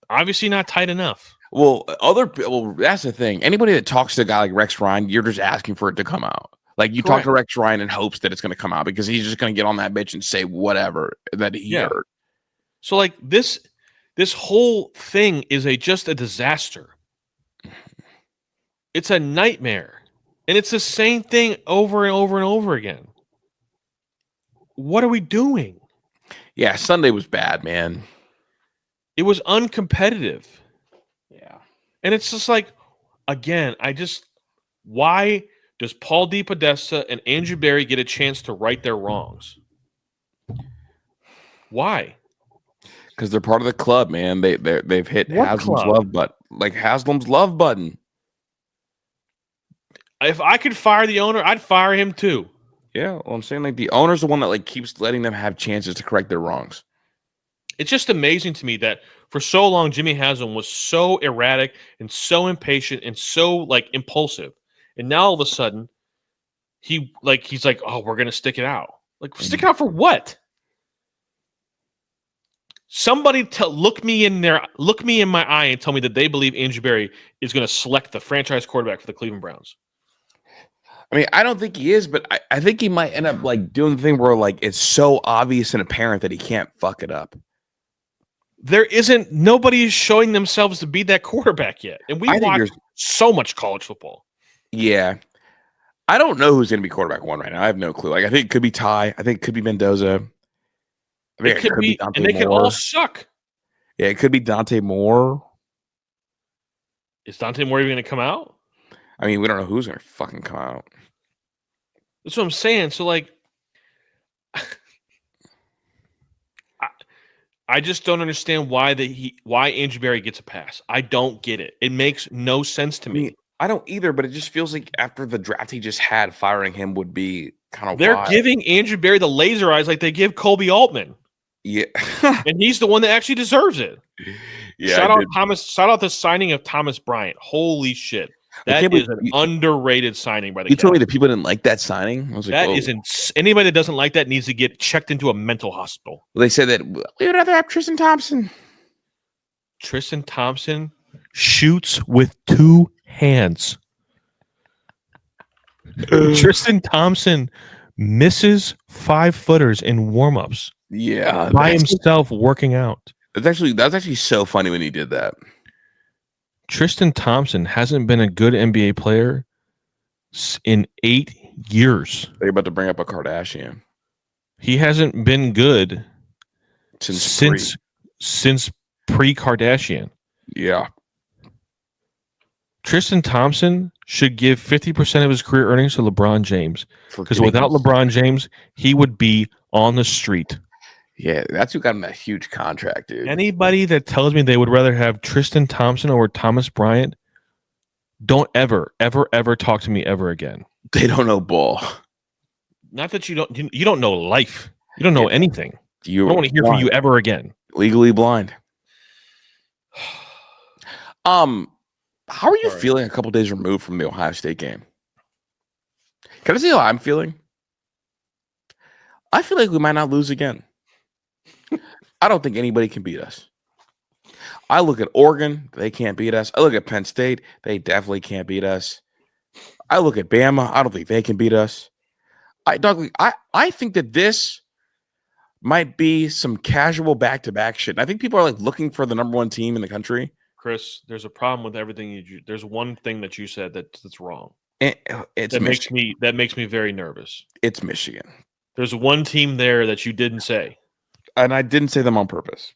Obviously, not tight enough. Well, that's the thing. Anybody that talks to a guy like Rex Ryan, you're just asking for it to come out. Like you talk to Rex Ryan in hopes that it's going to come out because he's just going to get on that bitch and say whatever that he heard. So like this whole thing is just a disaster. It's a nightmare. And it's the same thing over and over and over again. What are we doing? Yeah, Sunday was bad, man. It was uncompetitive. Yeah. And it's just like, again, why does Paul DePodesta and Andrew Berry get a chance to right their wrongs? Why? Because they're part of the club, man. They've hit Haslam's love button. Like Haslam's love button. If I could fire the owner, I'd fire him too. Yeah, well, I'm saying like the owner's the one that like keeps letting them have chances to correct their wrongs. It's just amazing to me that for so long Jimmy Haslam was so erratic and so impatient and so like impulsive, and now all of a sudden he's like, oh, we're gonna stick it out. Like, stick it out for what? Somebody look me in my eye and tell me that they believe Andrew Berry is going to select the franchise quarterback for the Cleveland Browns. I mean, I don't think he is, but I think he might end up like doing the thing where like it's so obvious and apparent that he can't fuck it up. Nobody is showing themselves to be that quarterback yet. And we watch so much college football. Yeah. I don't know who's going to be quarterback 1 right now. I have no clue. Like, I think it could be Ty. I think it could be Mendoza. I mean, it could be Dante and they Moore. can all suck. Yeah, it could be Dante Moore. Is Dante Moore even going to come out? I mean, we don't know who's going to fucking come out. That's what I'm saying. So, like, I just don't understand why Andrew Berry gets a pass. I don't get it. It makes no sense to me. I don't either, but it just feels like after the draft he just had, firing him would be kind of They're giving Andrew Berry the laser eyes like they give Colby Altman. Yeah. And he's the one that actually deserves it. Yeah. Shout out the signing of Thomas Bryant. Holy shit. That is an underrated signing by the Cavs. You told me that people didn't like that signing? I was like, that isn't anybody that doesn't like that needs to get checked into a mental hospital. Well, they said that we would rather have Tristan Thompson. Tristan Thompson shoots with 2 hands. Tristan Thompson misses 5-footers in warmups. Yeah, by himself working out. That's actually so funny when he did that. Tristan Thompson hasn't been a good NBA player in 8 years. They're about to bring up a Kardashian. He hasn't been good since pre-Kardashian. Yeah. Tristan Thompson should give 50% of his career earnings to LeBron James. Because without LeBron James, he would be on the street. Yeah, that's who got him that huge contract, dude. Anybody that tells me they would rather have Tristan Thompson or Thomas Bryant, don't ever, ever, ever talk to me ever again. They don't know ball. Not that you don't know life. You don't know anything. I don't want to hear from you ever again. Legally blind. How are you feeling a couple days removed from the Ohio State game? Can I see how I'm feeling? I feel like we might not lose again. I don't think anybody can beat us. I look at Oregon, they can't beat us. I look at Penn State, they definitely can't beat us. I look at Bama, I don't think they can beat us. I think that this might be some casual back-to-back shit. And I think people are like looking for the number one team in the country. Chris, there's a problem with everything there's one thing that you said that's wrong. That makes me very nervous. It's Michigan. There's one team there that you didn't say. And I didn't say them on purpose.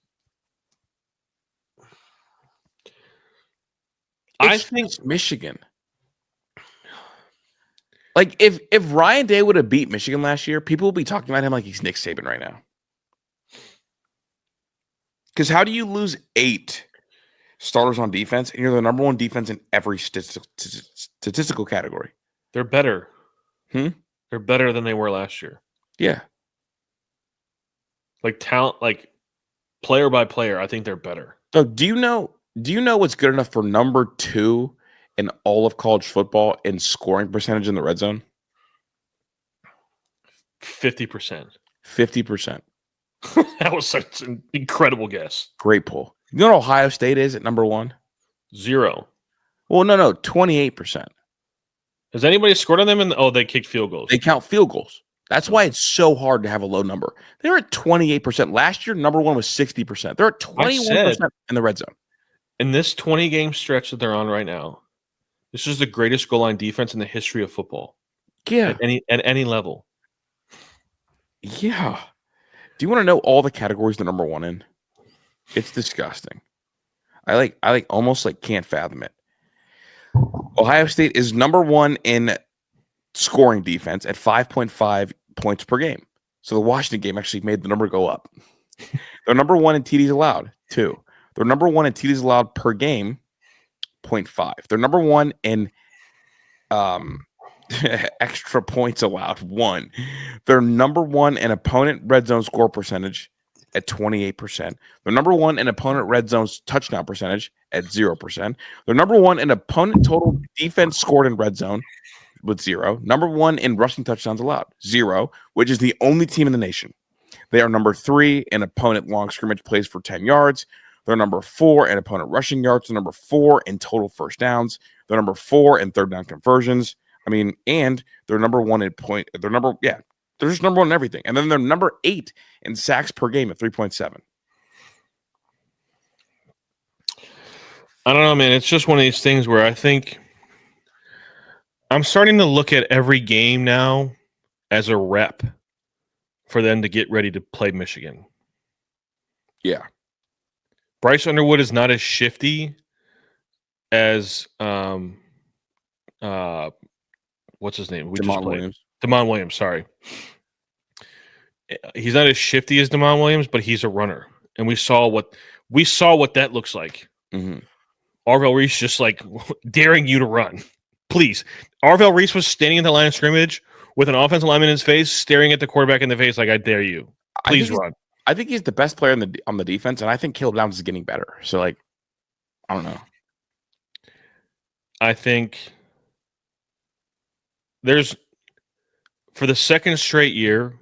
I think it's Michigan. Like if Ryan Day would have beat Michigan last year, people would be talking about him like he's Nick Saban right now. Because how do you lose 8 starters on defense and you're the number one defense in every statistical category? They're better. They're better than they were last year. Yeah. Like talent, like player by player, I think they're better. So do you know what's good enough for number 2 in all of college football in scoring percentage in the red zone? 50%. 50%. That was such an incredible guess. Great pull. You know what Ohio State is at number 1? 0. Well, no, 28%. Has anybody scored on them? They kicked field goals. They count field goals. That's why it's so hard to have a low number. They're at 28%. Last year, number 1 was 60%. They're at 21% in the red zone. In this 20-game stretch that they're on right now, this is the greatest goal line defense in the history of football. Yeah. At any level. Yeah. Do you want to know all the categories they're number 1 in? It's disgusting. I almost can't fathom it. Ohio State is number 1 in scoring defense at 5.5 points per game. So the Washington game actually made the number go up. They're number 1 in TDs allowed, 2. They're number 1 in TDs allowed per game, 0.5. They're number 1 in extra points allowed, 1. They're number 1 in opponent red zone score percentage at 28%. They're number 1 in opponent red zone's touchdown percentage at 0%. They're number 1 in opponent total defense scored in red zone with 0. Number 1 in rushing touchdowns allowed, 0, which is the only team in the nation. They are number 3 in opponent long scrimmage plays for 10 yards. They're number 4 in opponent rushing yards. They're number 4 in total first downs. They're number 4 in third down conversions. And they're number 1 in point. They're just number 1 in everything. And then they're number 8 in sacks per game at 3.7. I don't know, man. It's just one of these things where I think I'm starting to look at every game now as a rep for them to get ready to play Michigan. Yeah. Bryce Underwood is not as shifty as what's his name? Damon Williams, sorry. He's not as shifty as Damon Williams, but he's a runner. And we saw what that looks like. Mm-hmm. Arvell Reese just daring you to run. Please. Arvell Reese was standing in the line of scrimmage with an offensive lineman in his face, staring at the quarterback in the face like, I dare you. Please run. I think he's the best player on the defense, and I think Caleb Downs is getting better. So, I don't know. I think there's, for the second straight year,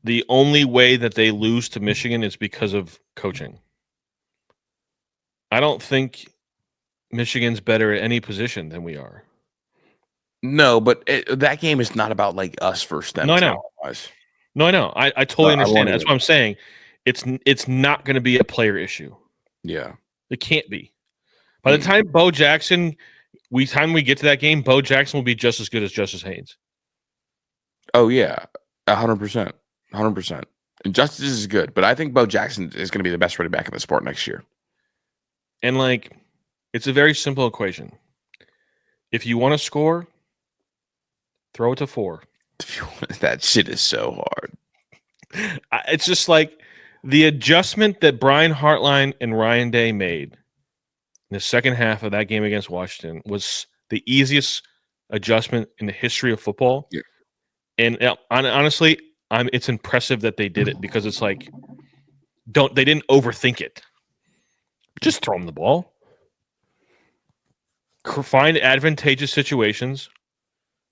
the only way that they lose to Michigan is because of coaching. I don't think Michigan's better at any position than we are. No, but that game is not about like us versus them. No, I know. No, I know. I totally understand that. That's what I'm saying. It's not going to be a player issue. Yeah. It can't be. By the time Bo Jackson, we get to that game, Bo Jackson will be just as good as Justice Haynes. Oh yeah, 100%, 100%. And Justice is good, but I think Bo Jackson is going to be the best running back in the sport next year. And like, it's a very simple equation. If you want to score, throw it to 4. That shit is so hard. It's just like the adjustment that Brian Hartline and Ryan Day made in the second half of that game against Washington was the easiest adjustment in the history of football. Yeah. And honestly, it's impressive that they did it, because it's like, they didn't overthink it. Just throw him the ball. Find advantageous situations.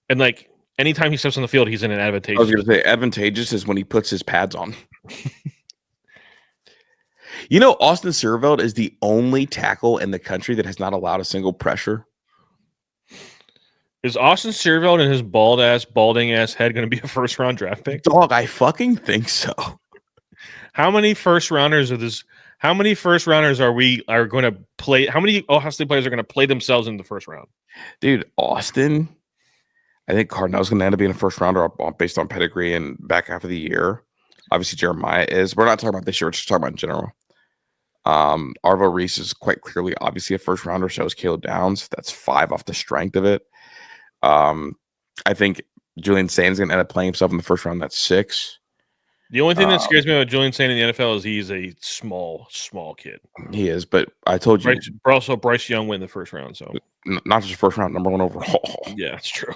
And like, anytime he steps on the field, he's in an advantageous. I was going to say advantageous is when he puts his pads on. You know, Austin Searveld is the only tackle in the country that has not allowed a single pressure. Is Austin Searveld and his balding ass head going to be a first-round draft pick? Dog, I fucking think so. How many first rounders are going to play? How many Ohio State players are going to play themselves in the first round? Dude, Austin, I think Cardinal's going to end up being a first rounder based on pedigree and back half of the year. Obviously, Jeremiah is. We're not talking about this year. We're just talking about in general. Arvo Reese is quite clearly, obviously, a first rounder. So is Caleb Downs. That's 5 off the strength of it. I think Julian Sain's going to end up playing himself in the first round. That's 6. The only thing that scares me about Julian Saint in the NFL is he's a small kid. He is, but I told you. Also, Bryce Young went in the first round. So not just first round, number 1 overall. Yeah, that's true.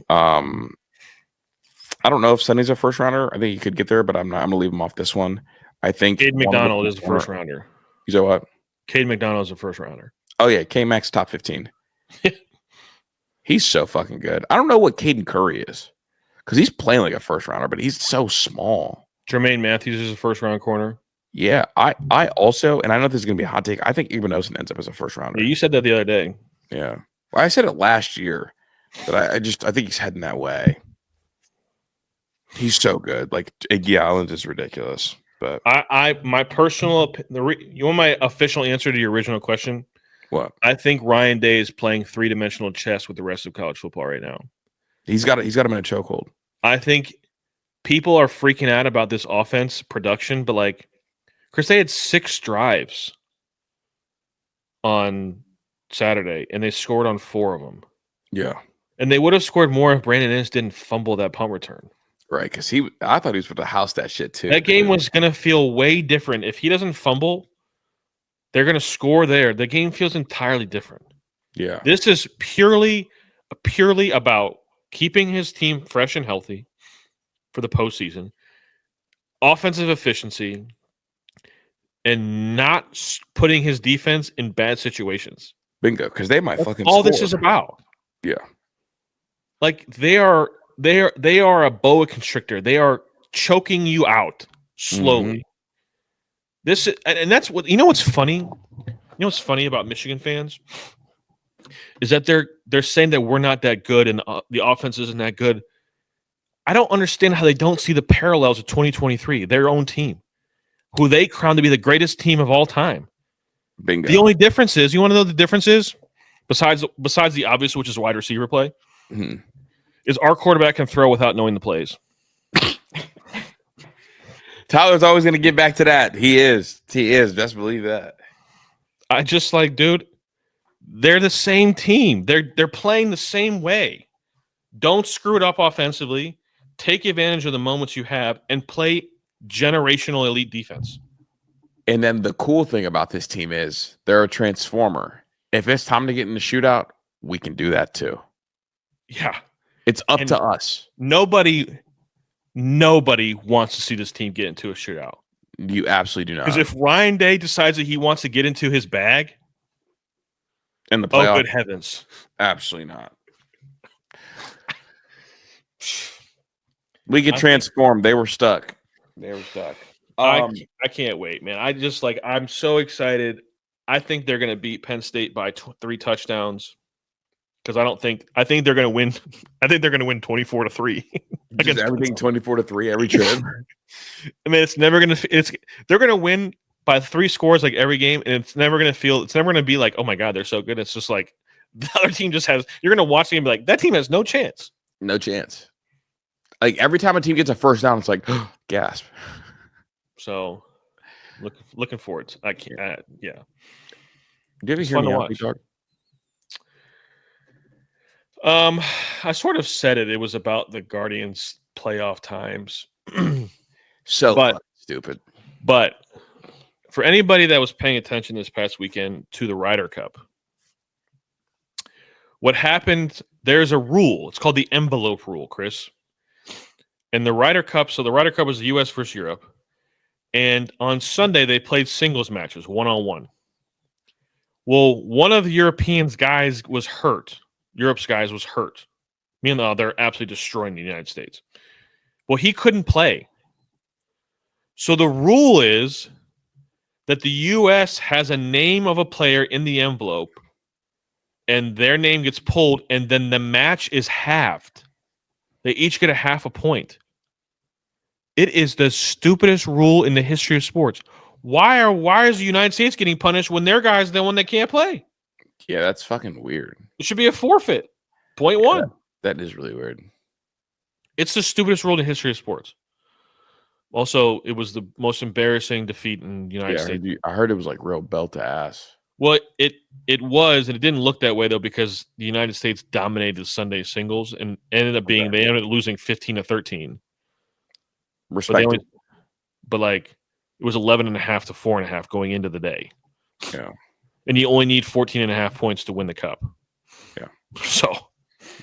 I don't know if Sonny's a first rounder. I think he could get there, but I'm going to leave him off this one. I think Cade McDonald is a first rounder. You say what? Cade McDonald is a first rounder. Oh yeah, K-Max top 15. He's so fucking good. I don't know what Caden Curry is, because he's playing like a first rounder, but he's so small. Jermaine Matthews is a first round corner. Yeah, I also, and I know this is going to be a hot take, I think Igbenogson ends up as a first rounder. Yeah, you said that the other day. Yeah. Well, I said it last year, but I think he's heading that way. He's so good. Like, Iggy Island is ridiculous. But my personal, you want my official answer to your original question? What? I think Ryan Day is playing 3-dimensional chess with the rest of college football right now. He's got him in a chokehold. I think people are freaking out about this offense production, but like, Chris, they had 6 drives on Saturday, and they scored on 4 of them. Yeah. And they would have scored more if Brandon Inniss didn't fumble that punt return. Right, because I thought he was going to house that shit too. That game was going to feel way different. If he doesn't fumble, they're going to score there. The game feels entirely different. Yeah. This is purely about keeping his team fresh and healthy for the postseason, offensive efficiency, and not putting his defense in bad situations. Bingo, because they might fucking all score. This is about. Yeah. Like, they are a boa constrictor. They are choking you out slowly. Mm-hmm. That's what, what's funny? You know what's funny about Michigan fans is that they're saying that we're not that good and the offense isn't that good. I don't understand how they don't see the parallels of 2023, their own team, who they crowned to be the greatest team of all time. Bingo. The only difference is, you want to know the difference is, besides the obvious, which is wide receiver play, is our quarterback can throw without knowing the plays. Tyler's always going to get back to that. He is. Best believe that. I just like, dude, they're the same team. They're playing the same way. Don't screw it up offensively. Take advantage of the moments you have and play generational elite defense. And then the cool thing about this team is they're a transformer. If it's time to get in the shootout, we can do that too. Yeah. It's up to us. Nobody wants to see this team get into a shootout. You absolutely do not. Because if Ryan Day decides that he wants to get into his bag, in the Oh, playoff. good heavens! Absolutely not. We could transform. They were stuck. I can't wait, man. I'm so excited. I think they're going to beat Penn State by 3 touchdowns because I think they're going to win. I think they're going to win 24-3. Just everything 24-3 every trip. I mean, they're going to win by 3 scores like every game, and it's never going to be like, oh my God, they're so good. It's just like the other team you're going to watch the game and be like, that team has no chance. No chance. Like every time a team gets a first down, it's like, gasp. So, looking forward to. I can't. Yeah. Do you ever hear me out, Richard? I sort of said it. It was about the Guardians' playoff times. Fucking stupid. But for anybody that was paying attention this past weekend to the Ryder Cup, what happened? There's a rule. It's called the envelope rule, Chris. And the Ryder Cup. So the Ryder Cup was the U.S. versus Europe. And on Sunday, they played singles matches, 1-on-1. Well, one of the Europeans' guys was hurt. Europe's guys was hurt. Meanwhile, they're absolutely destroying the United States. Well, he couldn't play. So the rule is that the U.S. has a name of a player in the envelope, and their name gets pulled, and then the match is halved. They each get a half a point. It is the stupidest rule in the history of sports. Why is the United States getting punished when their guy's the one that can't play? Yeah, that's fucking weird. It should be a forfeit. Point one. That is really weird. It's the stupidest rule in the history of sports. Also, it was the most embarrassing defeat in the United States. I heard it was like real belt to ass. Well, it was, and it didn't look that way though because the United States dominated the Sunday singles and ended up they ended up losing 15-13. Respect. But like it was 11.5 to 4.5 going into the day. Yeah. And you only need 14.5 points to win the cup. Yeah. So,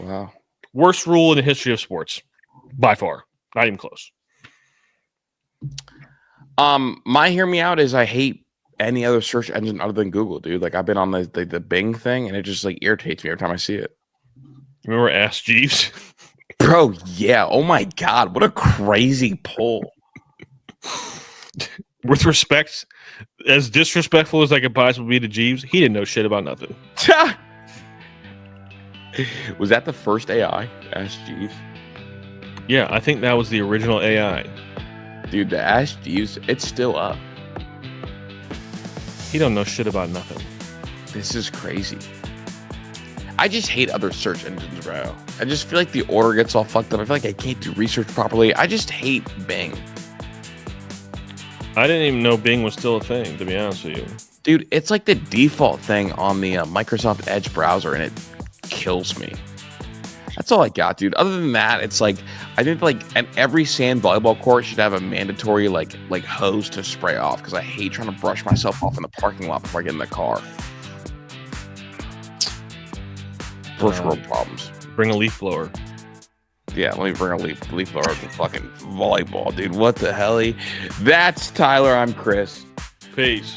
wow. Worst rule in the history of sports, by far. Not even close. My hear me out is I hate any other search engine other than Google, dude. Like I've been on the Bing thing, and it just like irritates me every time I see it. Remember Ask Jeeves? Bro, yeah. Oh my God, what a crazy poll. With respect, as disrespectful as I could possibly be to Jeeves, he didn't know shit about nothing. Was that the first AI? Ask Jeeves? Yeah, I think that was the original AI. Dude, the Ask Jeeves, it's still up. He don't know shit about nothing. This is crazy. I just hate other search engines, bro. I just feel like the order gets all fucked up. I feel like I can't do research properly. I just hate Bing. I didn't even know Bing was still a thing, to be honest with you. Dude, it's like the default thing on the Microsoft Edge browser, and it kills me. That's all I got, dude. Other than that, it's like I think like every sand volleyball court should have a mandatory like hose to spray off because I hate trying to brush myself off in the parking lot before I get in the car. First world problems. Bring a leaf blower. Yeah, let me bring a leaf blower to fucking volleyball, dude. What the hell? That's Tyler. I'm Chris. Peace.